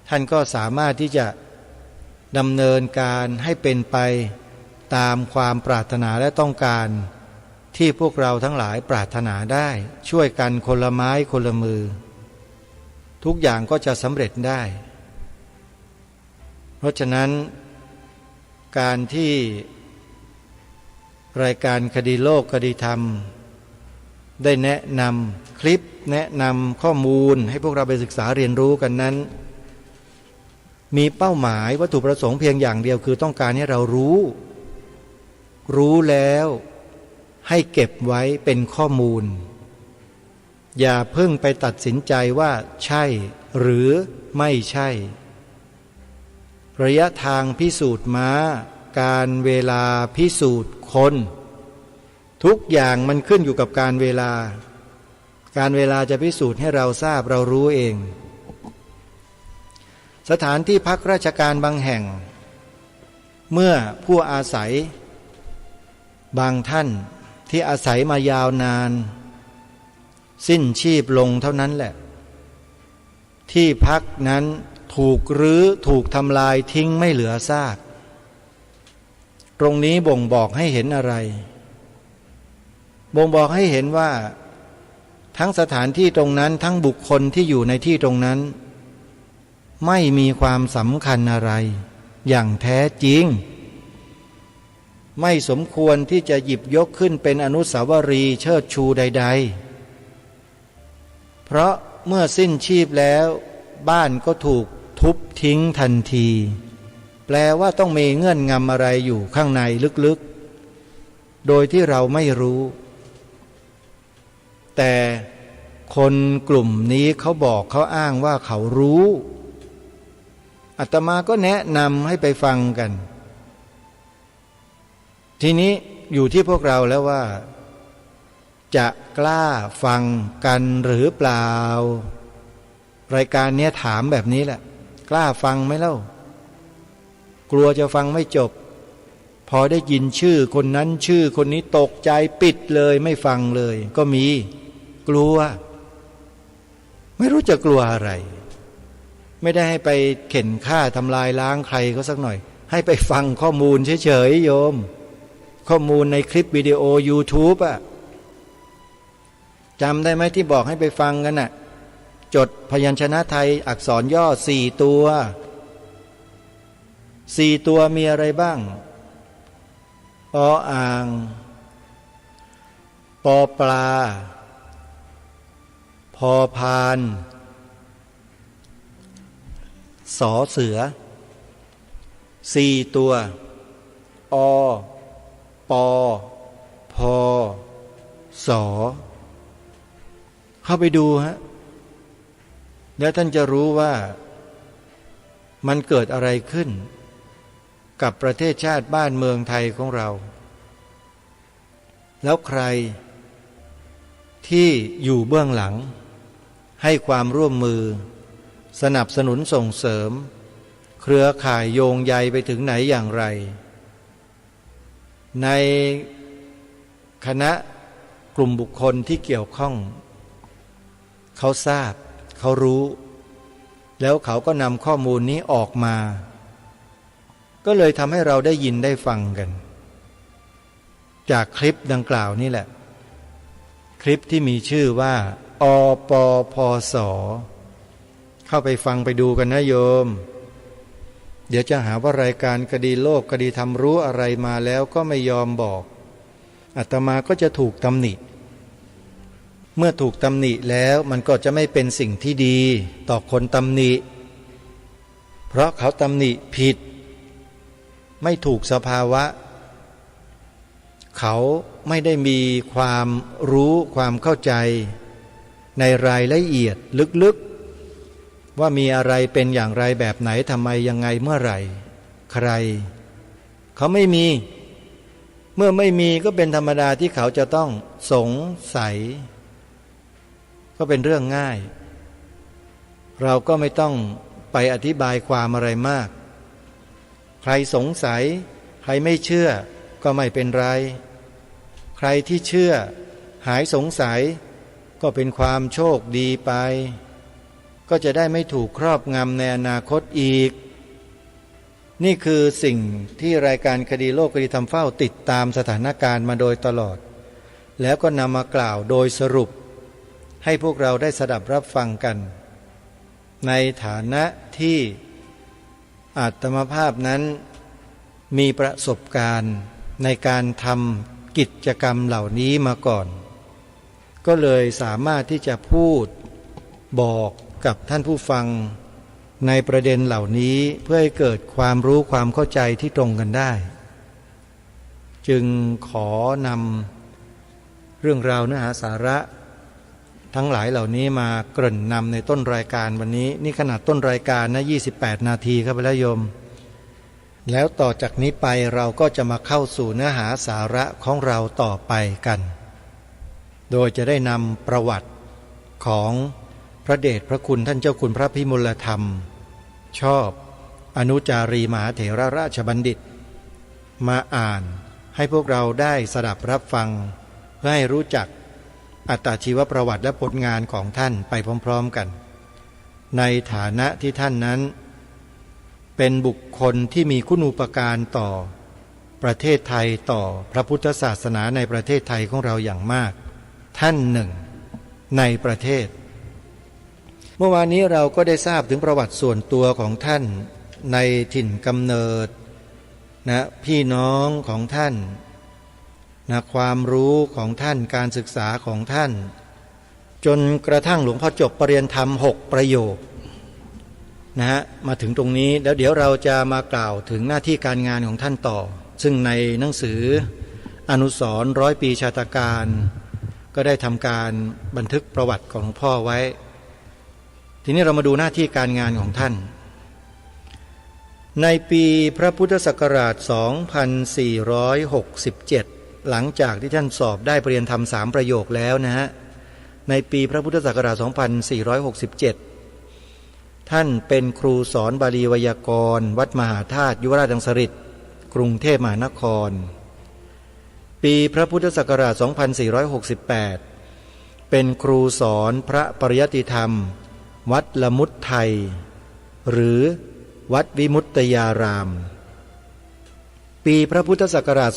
ท่านก็สามารถที่จะดำเนินการให้เป็นไปตามความปรารถนาและต้องการที่พวกเราทั้งหลายปรารถนาได้ช่วยกันคนละไม้คนละมือทุกอย่างก็จะสำเร็จได้เพราะฉะนั้นการที่รายการคดีโลกคดีธรรมได้แนะนำคลิปแนะนำข้อมูลให้พวกเราไปศึกษาเรียนรู้กันนั้นมีเป้าหมายวัตถุประสงค์เพียงอย่างเดียวคือต้องการให้เรารู้แล้วให้เก็บไว้เป็นข้อมูลอย่าเพิ่งไปตัดสินใจว่าใช่หรือไม่ใช่ระยะทางพิสูจน์ม้าการเวลาพิสูจน์คนทุกอย่างมันขึ้นอยู่กับการเวลาจะพิสูจน์ให้เราทราบเรารู้เองสถานที่พักราชการบางแห่งเมื่อผู้อาศัยบางท่านที่อาศัยมายาวนานสิ้นชีพลงเท่านั้นแหละที่พักนั้นถูกรื้อถูกทำลายทิ้งไม่เหลือซากตรงนี้บ่งบอกให้เห็นอะไรบ่งบอกให้เห็นว่าทั้งสถานที่ตรงนั้นทั้งบุคคลที่อยู่ในที่ตรงนั้นไม่มีความสำคัญอะไรอย่างแท้จริงไม่สมควรที่จะหยิบยกขึ้นเป็นอนุสาวรีย์เชิดชูใดๆเพราะเมื่อสิ้นชีพแล้วบ้านก็ถูกทุบ ทิ้งทันที แปลว่าต้องมีเงื่อนงำอะไรอยู่ข้างในลึกๆโดยที่เราไม่รู้ แต่คนกลุ่มนี้เขาบอกเขาอ้างว่าเขารู้อาตมาก็แนะนำให้ไปฟังกันทีนี้อยู่ที่พวกเราแล้วว่าจะกล้าฟังกันหรือเปล่ารายการนี้ถามแบบนี้แหละกล้าฟังไหมเล่ากลัวจะฟังไม่จบพอได้ยินชื่อคนนั้นชื่อคนนี้ตกใจปิดเลยไม่ฟังเลยก็มีกลัวไม่รู้จะกลัวอะไรไม่ได้ให้ไปเข็นฆ่าทำลายล้างใครเขาสักหน่อยให้ไปฟังข้อมูลเฉยๆโยมข้อมูลในคลิปวิดีโอ YouTube อ่ะจำได้ไหมที่บอกให้ไปฟังกันน่ะจดพยัญชนะไทยอักษรย่อ4 ตัว4 ตัวมีอะไรบ้างออ่างปอปลาพอพานสอเสือ4 ตัวอปอพอสอเข้าไปดูฮะแล้วท่านจะรู้ว่ามันเกิดอะไรขึ้นกับประเทศชาติบ้านเมืองไทยของเราแล้วใครที่อยู่เบื้องหลังให้ความร่วมมือสนับสนุนส่งเสริมเครือข่ายโยงใยไปถึงไหนอย่างไรในคณะกลุ่มบุคคลที่เกี่ยวข้องเขาทราบเขารู้แล้วเขาก็นำข้อมูลนี้ออกมาก็เลยทำให้เราได้ยินได้ฟังกันจากคลิปดังกล่าวนี่แหละคลิปที่มีชื่อว่าอปพสเข้าไปฟังไปดูกันนะโยมเดี๋ยวจะหาว่ารายการคดีโลกคดีธรรมรู้อะไรมาแล้วก็ไม่ยอมบอกอาตมาก็จะถูกตำหนิเมื่อถูกตำหนิแล้วมันก็จะไม่เป็นสิ่งที่ดีต่อคนตำหนิเพราะเขาตำหนิผิดไม่ถูกสภาวะเขาไม่ได้มีความรู้ความเข้าใจในรายละเอียดลึกๆว่ามีอะไรเป็นอย่างไรแบบไหนทำไมยังไงเมื่อไหร่ใครเขาไม่มีเมื่อไม่มีก็เป็นธรรมดาที่เขาจะต้องสงสัยก็เป็นเรื่องง่ายเราก็ไม่ต้องไปอธิบายความอะไรมากใครสงสัยใครไม่เชื่อก็ไม่เป็นไรใครที่เชื่อหายสงสัยก็เป็นความโชคดีไปก็จะได้ไม่ถูกครอบงำในอนาคตอีกนี่คือสิ่งที่รายการคดีโลกคดีธรรมเฝ้าติดตามสถานการณ์มาโดยตลอดแล้วก็นำมากล่าวโดยสรุปให้พวกเราได้สดับรับฟังกันในฐานะที่อาตมภาพนั้นมีประสบการณ์ในการทำกิจกรรมเหล่านี้มาก่อนก็เลยสามารถที่จะพูดบอกกับท่านผู้ฟังในประเด็นเหล่านี้เพื่อให้เกิดความรู้ความเข้าใจที่ตรงกันได้จึงขอนำเรื่องราวเนื้อหาสาระทั้งหลายเหล่านี้มาเกริ่นนำในต้นรายการวันนี้นี่ขนาดต้นรายการนะ28 นาทีครับพระโยมแล้วต่อจากนี้ไปเราก็จะมาเข้าสู่เนื้อหาสาระของเราต่อไปกันโดยจะได้นำประวัติของพระเดชพระคุณท่านเจ้าคุณพระพิมลธรรมชอบอนุจารีมหาเถรราชบัณฑิตมาอ่านให้พวกเราได้สดับรับฟังเพื่อให้รู้จักอัตชีวประวัติและผลงานของท่านไปพร้อมๆกันในฐานะที่ท่านนั้นเป็นบุคคลที่มีคุณูปการต่อประเทศไทยต่อพระพุทธศาสนาในประเทศไทยของเราอย่างมากท่านหนึ่งในประเทศเมื่อวานนี้เราก็ได้ทราบถึงประวัติส่วนตัวของท่านในถิ่นกำเนิดนะพี่น้องของท่านนะความรู้ของท่านการศึกษาของท่านจนกระทั่งหลวงพ่อจบปริญญาธรรม6 ประโยค นะฮะมาถึงตรงนี้แล้วเดี๋ยวเราจะมากล่าวถึงหน้าที่การงานของท่านต่อซึ่งในหนังสืออนุสรณ์ร้อยปีชาตการก็ได้ทำการบันทึกประวัติของหลวงพ่อไว้ทีนี้เรามาดูหน้าที่การงานของท่านในปีพระพุทธศักราช 2467 หลังจากที่ท่านสอบได้ปริญญาธรรม3ประโยคแล้วนะฮะในปีพระพุทธศักราช 2467 ท่านเป็นครูสอนบาลีไวยากรณ์วัดมหาธาตุยุวราชรังสฤษฎ์กรุงเทพมหานครปีพระพุทธศักราช 2468 เป็นครูสอนพระปริยัติธรรมวัดละมุดไทยหรือวัดวิมุตตยารามปีพระพุทธศักราช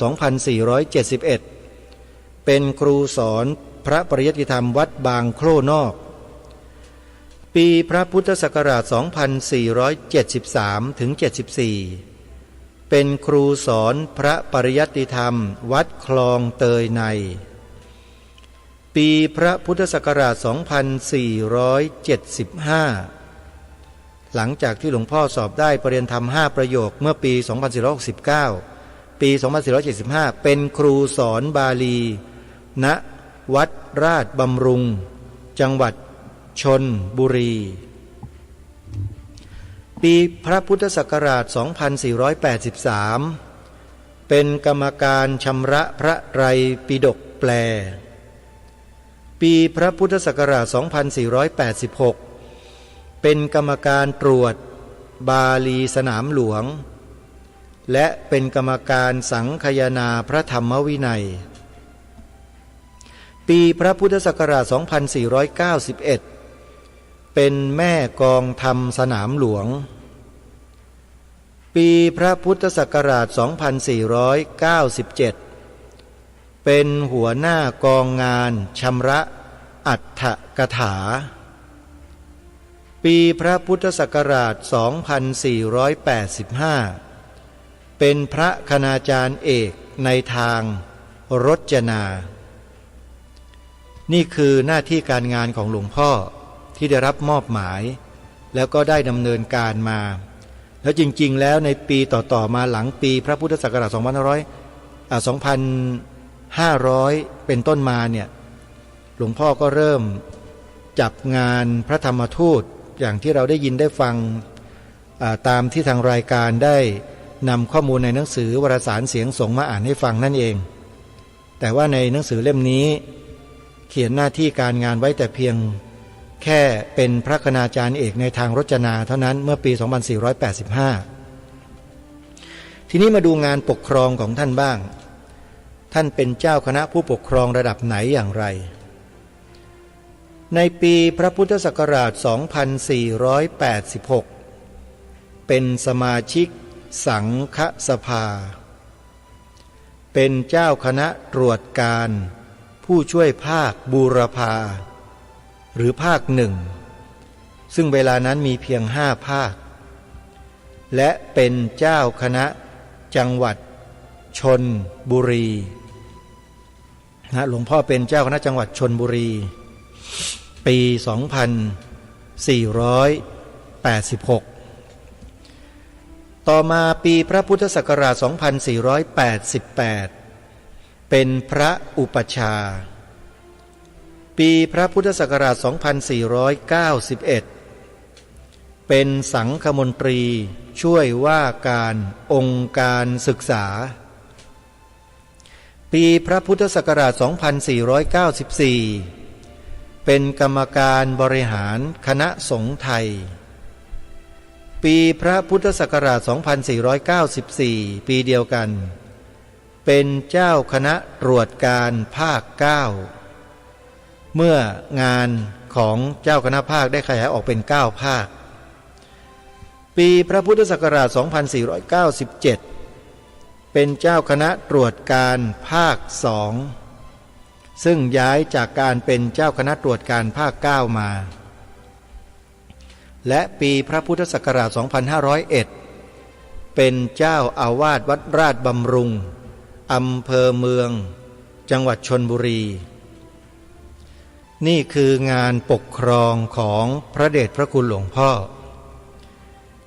2471 เป็นครูสอนพระปริยัติธรรมวัดบางโคร่นอกปีพระพุทธศักราช 2473 ถึง 74 เป็นครูสอนพระปริยัติธรรมวัดคลองเตยในปีพระพุทธศักราช 2475 หลังจากที่หลวงพ่อสอบได้ปริญญาธรรม5ประโยคเมื่อปี 2469 ปี 2475 เป็นครูสอนบาลีณวัดราชบำรุงจังหวัดชลบุรีปีพระพุทธศักราช 2483 เป็นกรรมการชำระพระไตรปิฎกแปลปีพระพุทธศักราช 2486 เป็นกรรมการตรวจบาลีสนามหลวงและเป็นกรรมการสังคายนาพระธรรมวินัยปีพระพุทธศักราช 2491 เป็นแม่กองธรรมสนามหลวงปีพระพุทธศักราช 2497 เป็นหัวหน้ากองงานชำระอัฏฐกถาปีพระพุทธศักราช 2485 เป็นพระคณาจารย์เอกในทางรจนานี่คือหน้าที่การงานของหลวงพ่อที่ได้รับมอบหมายแล้วก็ได้ดำเนินการมาแล้วจริงๆแล้วในปีต่อๆมาหลังปีพระพุทธศักราช 2500 เป็นต้นมาเนี่ยหลวงพ่อก็เริ่มจับงานพระธรรมทูตอย่างที่เราได้ยินได้ฟังตามที่ทางรายการได้นำข้อมูลในหนังสือวารสารเสียงสงฆ์มาอ่านให้ฟังนั่นเองแต่ว่าในหนังสือเล่มนี้เขียนหน้าที่การงานไว้แต่เพียงแค่เป็นพระคณาจารย์เอกในทางรจนาเท่านั้นเมื่อปี 2485 ทีนี้มาดูงานปกครองของท่านบ้างท่านเป็นเจ้าคณะผู้ปกครองระดับไหนอย่างไรในปีพระพุทธศักราช 2486 เป็นสมาชิกสังฆสภาเป็นเจ้าคณะตรวจการผู้ช่วยภาคบูรพาหรือภาคหนึ่งซึ่งเวลานั้นมีเพียง5 ภาคและเป็นเจ้าคณะจังหวัดชลบุรีหลวงพ่อเป็นเจ้าคณะจังหวัดชลบุรีปี 2486 ต่อมาปีพระพุทธศักราช 2488 เป็นพระอุปัชฌาย์ปีพระพุทธศักราช 2491 เป็นสังฆมนตรีช่วยว่าการองค์การศึกษาปีพระพุทธศักราช 2494 เป็นกรรมการบริหารคณะสงฆ์ไทยปีพระพุทธศักราช 2494 ปีเดียวกันเป็นเจ้าคณะตรวจการภาค 9 เมื่องานของเจ้าคณะภาคได้ขยายออกเป็น9 ภาคปีพระพุทธศักราช 2497 เป็นเจ้าคณะตรวจการภาค 2 ซึ่งย้ายจากการเป็นเจ้าคณะตรวจการภาค 9 มาและปีพระพุทธศักราช 2501 เป็นเจ้าอาวาสวัดราชบำรุงอำเภอเมืองจังหวัดชลบุรีนี่คืองานปกครองของพระเดชพระคุณหลวงพ่อ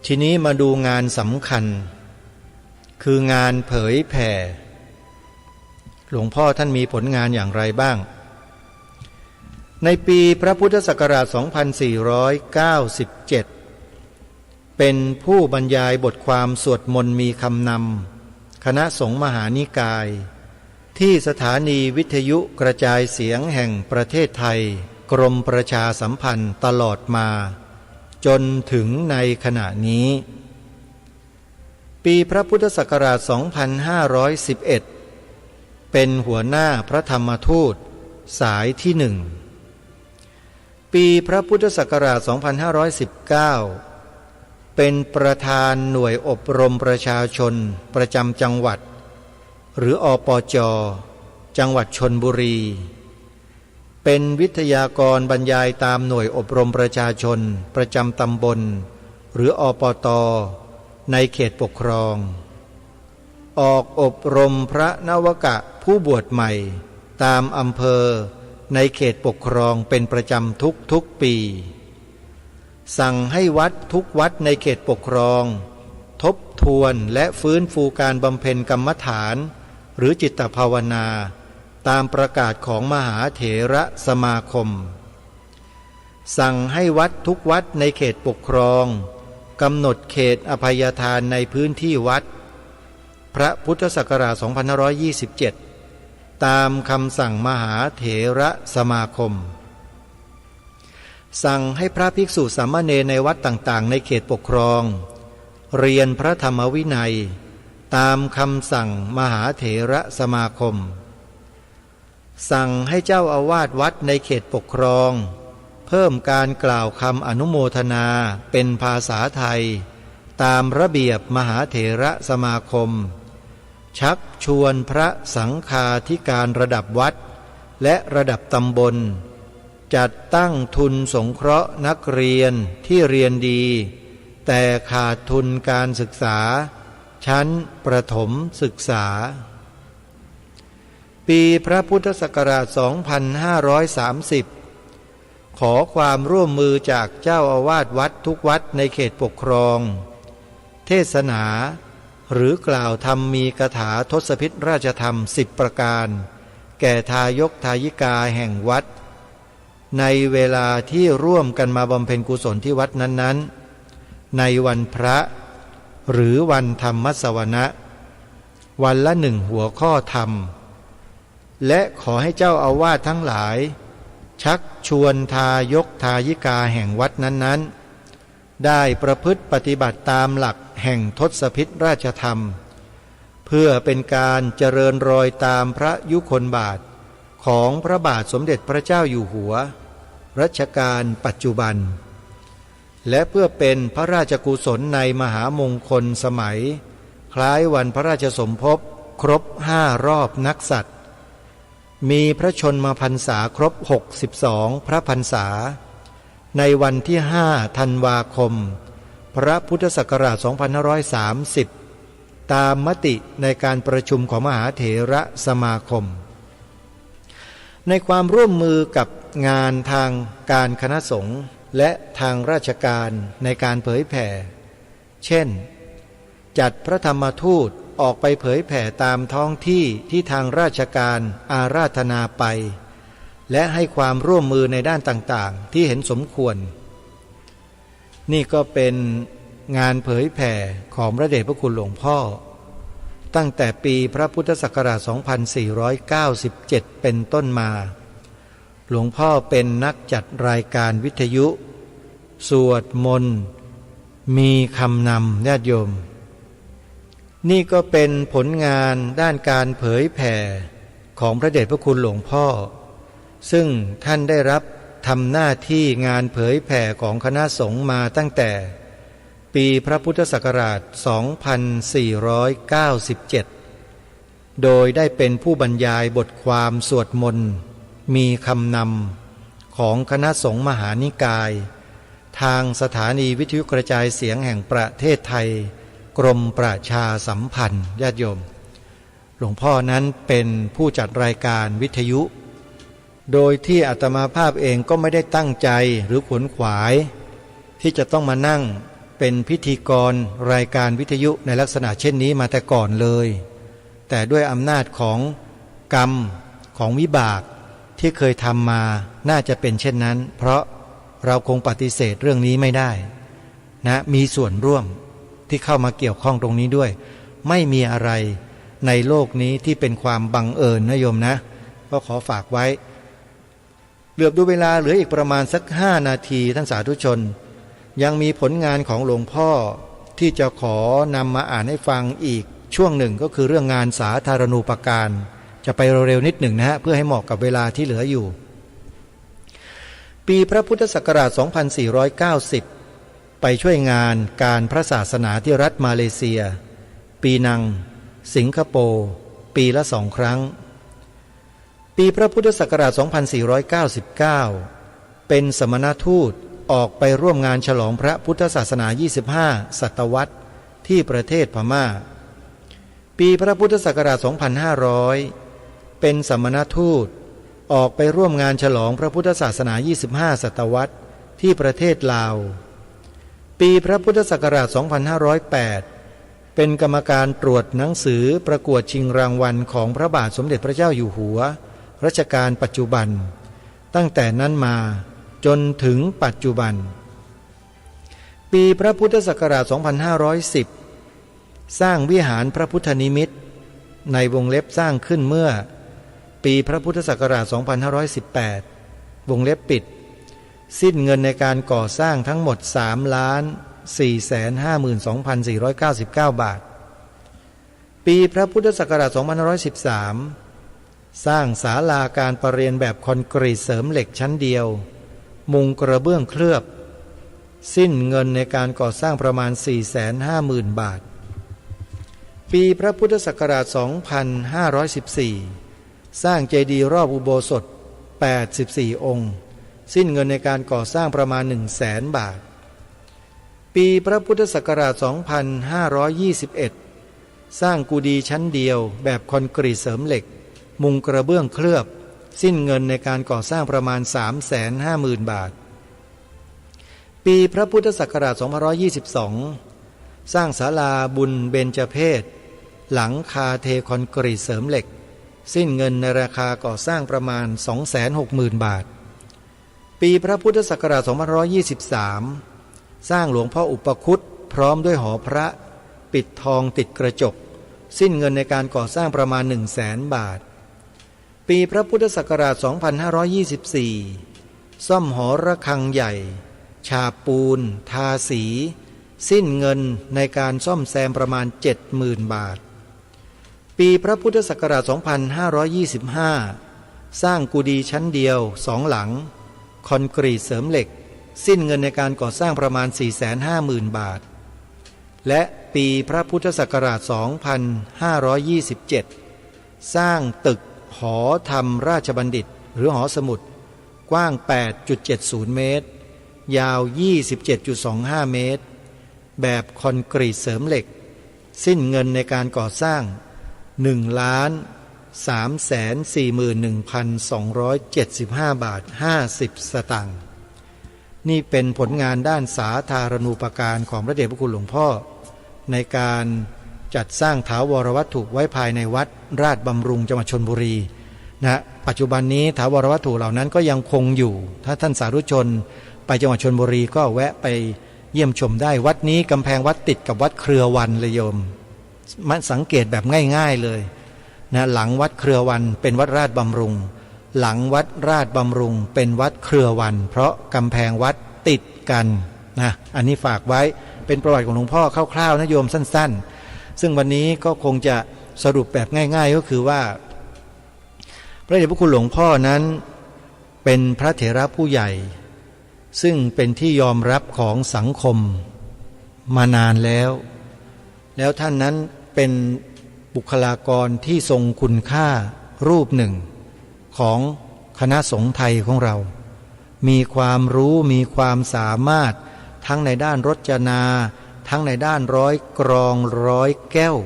ทีนี้มาดูงานสำคัญคืองานเผยแผ่หลวงพ่อท่านมีผลงานอย่างไรบ้างในปีพระพุทธศักราช 2497 เป็นผู้บรรยายบทความสวดมนต์มีคำนำคณะสงฆ์มหานิกายที่สถานีวิทยุกระจายเสียงแห่งประเทศไทยกรมประชาสัมพันธ์ตลอดมาจนถึงในขณะนี้ปีพระพุทธศักราช 2511 เป็นหัวหน้าพระธรรมทูตสายที่หนึ่งปีพระพุทธศักราช 2519 เป็นประธานหน่วยอบรมประชาชนประจำจังหวัดหรืออปจ.จังหวัดชลบุรีเป็นวิทยากรบรรยายตามหน่วยอบรมประชาชนประจำตำบลหรืออปต.ในเขตปกครองออกอบรมพระนวกะผู้บวชใหม่ตามอำเภอในเขตปกครองเป็นประจำทุกปีสั่งให้วัดทุกวัดในเขตปกครองทบทวนและฟื้นฟูการบำเพ็ญกรรมฐานหรือจิตภาวนาตามประกาศของมหาเถระสมาคมสั่งให้วัดทุกวัดในเขตปกครองกำหนดเขตอภัยทานในพื้นที่วัดพระพุทธศักราช 2527 ตามคำสั่งมหาเถระสมาคมสั่งให้พระภิกษุสามเณรในวัดต่างๆในเขตปกครองเรียนพระธรรมวินัยตามคำสั่งมหาเถระสมาคมสั่งให้เจ้าอาวาสวัดในเขตปกครองเพิ่มการกล่าวคำอนุโมทนาเป็นภาษาไทยตามระเบียบมหาเถระสมาคมชักชวนพระสังฆาธิการระดับวัดและระดับตำบลจัดตั้งทุนสงเคราะห์นักเรียนที่เรียนดีแต่ขาดทุนการศึกษาชั้นประถมศึกษาปีพระพุทธศักราช 2530 ขอความร่วมมือจากเจ้าอาวาสวัดทุกวัดในเขตปกครองเทศนาหรือกล่าวธรรมมีคาถาทศพิธราชธรรม10 ประการแก่ทายกทายิกาแห่งวัดในเวลาที่ร่วมกันมาบำเพ็ญกุศลที่วัดนั้นๆในวันพระหรือวันธรรมสวนะวันละ1 หัวข้อธรรมและขอให้เจ้าอาวาสทั้งหลายชักชวนทายกทายิกาแห่งวัดนั้นๆได้ประพฤติปฏิบัติตามหลักแห่งทศพิธราชธรรมเพื่อเป็นการเจริญรอยตามพระยุคลบาทของพระบาทสมเด็จพระเจ้าอยู่หัวรัชกาลปัจจุบันและเพื่อเป็นพระราชกุศลในมหามงคลสมัยคล้ายวันพระราชสมภพครบ5 รอบนักษัตริย์มีพระชนมพรรษาครบ62 พระพรรษาในวันที่5 ธันวาคมพระพุทธศักราช 2530 ตามมติในการประชุมของมหาเถระสมาคมในความร่วมมือกับงานทางการคณะสงฆ์และทางราชการในการเผยแผ่เช่นจัดพระธรรมทูตออกไปเผยแผ่ตามท้องที่ที่ทางราชการอาราธนาไปและให้ความร่วมมือในด้านต่างๆที่เห็นสมควรนี่ก็เป็นงานเผยแผ่ของพระเดชพระคุณหลวงพ่อตั้งแต่ปีพระพุทธศักราช 2497 เป็นต้นมาหลวงพ่อเป็นนักจัดรายการวิทยุสวดมนต์มีคำนำญาติโยมนี่ก็เป็นผลงานด้านการเผยแผ่ของพระเดชพระคุณหลวงพ่อซึ่งท่านได้รับทำหน้าที่งานเผยแผ่ของคณะสงฆ์มาตั้งแต่ปีพระพุทธศักราช 2497 โดยได้เป็นผู้บรรยายบทความสวดมนต์มีคำนำของคณะสงฆ์มหานิกายทางสถานีวิทยุกระจายเสียงแห่งประเทศไทยกรมประชาสัมพันธ์ญาติโยมหลวงพ่อนั้นเป็นผู้จัดรายการวิทยุโดยที่อาตมาภาพเองก็ไม่ได้ตั้งใจหรือขวนขวายที่จะต้องมานั่ง เป็นพิธีกรรายการวิทยุในลักษณะเช่นนี้มาแต่ก่อนเลยแต่ด้วยอำนาจของกรรมของวิบากที่เคยทำมาน่าจะเป็นเช่นนั้นเพราะเราคงปฏิเสธเรื่องนี้ไม่ได้นะมีส่วนร่วมที่เข้ามาเกี่ยวข้องตรงนี้ด้วยไม่มีอะไรในโลกนี้ที่เป็นความบังเอิญนะโยมนะก็ขอฝากไว้เหลือบดูเวลาเหลืออีกประมาณสัก5 นาทีท่านสาธุชนยังมีผลงานของหลวงพ่อที่จะขอนำมาอ่านให้ฟังอีกช่วงหนึ่งก็คือเรื่องงานสาธารณูปการจะไปเร็วๆนิดหนึ่งนะฮะเพื่อให้เหมาะกับเวลาที่เหลืออยู่ปีพระพุทธศักราช 2490 ไปช่วยงานการพระศาสนาที่รัฐมาเลเซียปีนังสิงคโปร์ปีละ2 ครั้งปีพระพุทธศักราช 2499 เป็นสมณทูตออกไปร่วมงานฉลองพระพุทธศาสนา 25 ศตวรรษที่ประเทศพม่าปีพระพุทธศักราช 2500 เป็นสมณทูตออกไปร่วมงานฉลองพระพุทธศาสนา 25 ศตวรรษที่ประเทศลาวปีพระพุทธศักราช 2508 เป็นกรรมการตรวจหนังสือประกวดชิงรางวัลของพระบาทสมเด็จพระเจ้าอยู่หัวรัชกาลปัจจุบันตั้งแต่นั้นมาจนถึงปัจจุบันปีพระพุทธศักราช 2510 สร้างวิหารพระพุทธนิมิตรในวงเล็บสร้างขึ้นเมื่อปีพระพุทธศักราช 2518 วงเล็บปิดสิ้นเงินในการก่อสร้างทั้งหมด 3,452,499 บาทปีพระพุทธศักราช 2513 สร้างศาลาการประเรียนแบบคอนกรีตเสริมเหล็กชั้นเดียวมุงกระเบื้องเคลือบสิ้นเงินในการก่อสร้างประมาณ 450,000 บาทปีพระพุทธศักราช 2514 สร้างเจดีย์รอบอุโบสถ 84 องค์สิ้นเงินในการก่อสร้างประมาณ 100,000 บาทปีพระพุทธศักราช 2521 สร้างกุฏิชั้นเดียวแบบคอนกรีตเสริมเหล็กมุงกระเบื้องเคลือบสิ้นเงินในการก่อสร้างประมาณ 350,000 บาทปีพระพุทธศักราช 2522 สร้างศาลาบุญเบญจเพสหลังคาเทคอนกรีตเสริมเหล็กสิ้นเงินในราคาก่อสร้างประมาณ 260,000 บาทปีพระพุทธศักราช 2523 สร้างหลวงพ่ออุปคุตพร้อมด้วยหอพระปิดทองติดกระจกสิ้นเงินในการก่อสร้างประมาณ 100,000 บาทปีพระพุทธศักราช 2524 ซ่อมหอระฆังใหญ่ฉาบปูนทาสีสิ้นเงินในการซ่อมแซมประมาณ 70,000 บาทปีพระพุทธศักราช 2525 สร้างกุฏิชั้นเดียว2 หลังคอนกรีตเสริมเหล็กสิ้นเงินในการก่อสร้างประมาณ 450,000 บาทและปีพระพุทธศักราช 2527 สร้างตึกหอธรรมราชบัณฑิตหรือหอสมุดกว้าง 8.70 เมตรยาว 27.25 เมตรแบบคอนกรีตเสริมเหล็กสิ้นเงินในการก่อสร้าง 1,341,275 บาท 50 สตางค์นี่เป็นผลงานด้านสาธารณูปการของพระเดชพระคุณหลวงพ่อในการจัดสร้างถาวรวัตถุไว้ภายในวัดราชบำรุงจังหวัดชลบุรีนะปัจจุบันนี้ถาวรวัตถุเหล่านั้นก็ยังคงอยู่ถ้าท่านสาธุชนไปจังหวัดชลบุรีก็แวะไปเยี่ยมชมได้วัดนี้กำแพงวัดติดกับวัดเครือวันเลยโยมมันสังเกตแบบง่ายๆเลยนะหลังวัดเครือวันเป็นวัดราชบำรุงหลังวัดราชบำรุงเป็นวัดเครือวันเพราะกำแพงวัดติดกันนะอันนี้ฝากไว้เป็นประวัติของหลวงพ่อคร่าวๆนะโยมสั้นๆซึ่งวันนี้ก็คงจะสรุปแบบง่ายๆก็คือว่าพระเดชพระคุณหลวงพ่อนั้นเป็นพระเถระผู้ใหญ่ซึ่งเป็นที่ยอมรับของสังคมมานานแล้วท่านนั้นเป็นบุคลากรที่ทรงคุณค่ารูปหนึ่งของคณะสงฆ์ไทยของเรามีความรู้มีความสามารถทั้งในด้านรจนาทั้งในด้านร้อยกรองร้อยแก้ว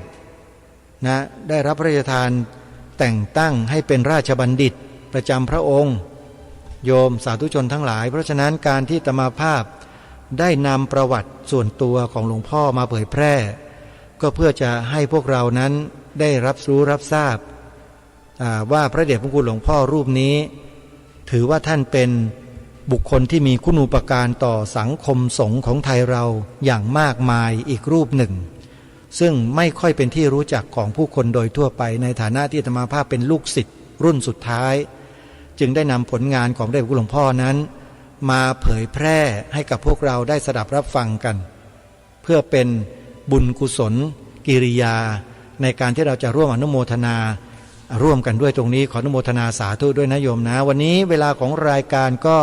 นะได้รับพระราชทานแต่งตั้งให้เป็นราชบัณฑิตประจำพระองค์โยมสาธุชนทั้งหลายเพราะฉะนั้นการที่อาตมาภาพ ได้นำประวัติส่วนตัวของหลวงพ่อมาเผยแพร่ ก็เพื่อจะให้พวกเรานั้นได้รับรู้รับทราบว่าพระเดชพระคุณหลวงพ่อรูปนี้ ถือว่าท่านเป็นบุคคลที่มีคุณูปการต่อสังคมสงฆ์ของไทยเราอย่างมากมายอีกรูปหนึ่ง ซึ่งไม่ค่อยเป็นที่รู้จักของผู้คนโดยทั่วไปในฐานะที่อาตมาภาพเป็นลูกศิษย์รุ่นสุดท้ายจึงได้นำผลงานของพระเดชพระคุณหลวงพ่อนั้นมาเผยแพร่ให้กับพวกเราได้สดับรับฟังกันเพื่อเป็นบุญกุศลกิริยาในการที่เราจะร่วมอนุโมทนาร่วมกันด้วยตรงนี้ขออนุโมทนาสาธุด้วยนะโยมนะวันนี้เวลาของรายการก็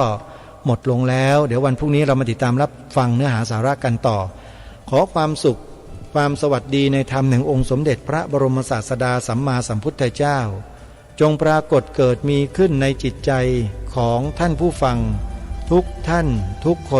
หมดลงแล้วเดี๋ยววันพรุ่งนี้เรามาติดตามรับฟังเนื้อหาสาระกันต่อขอความสุขความสวัสดีในธรรมแห่งองค์สมเด็จพระบรมศาสดาสัมมาสัมพุทธเจ้าจงปรากฏเกิดมีขึ้นในจิตใจของท่านผู้ฟังทุกท่านทุกคน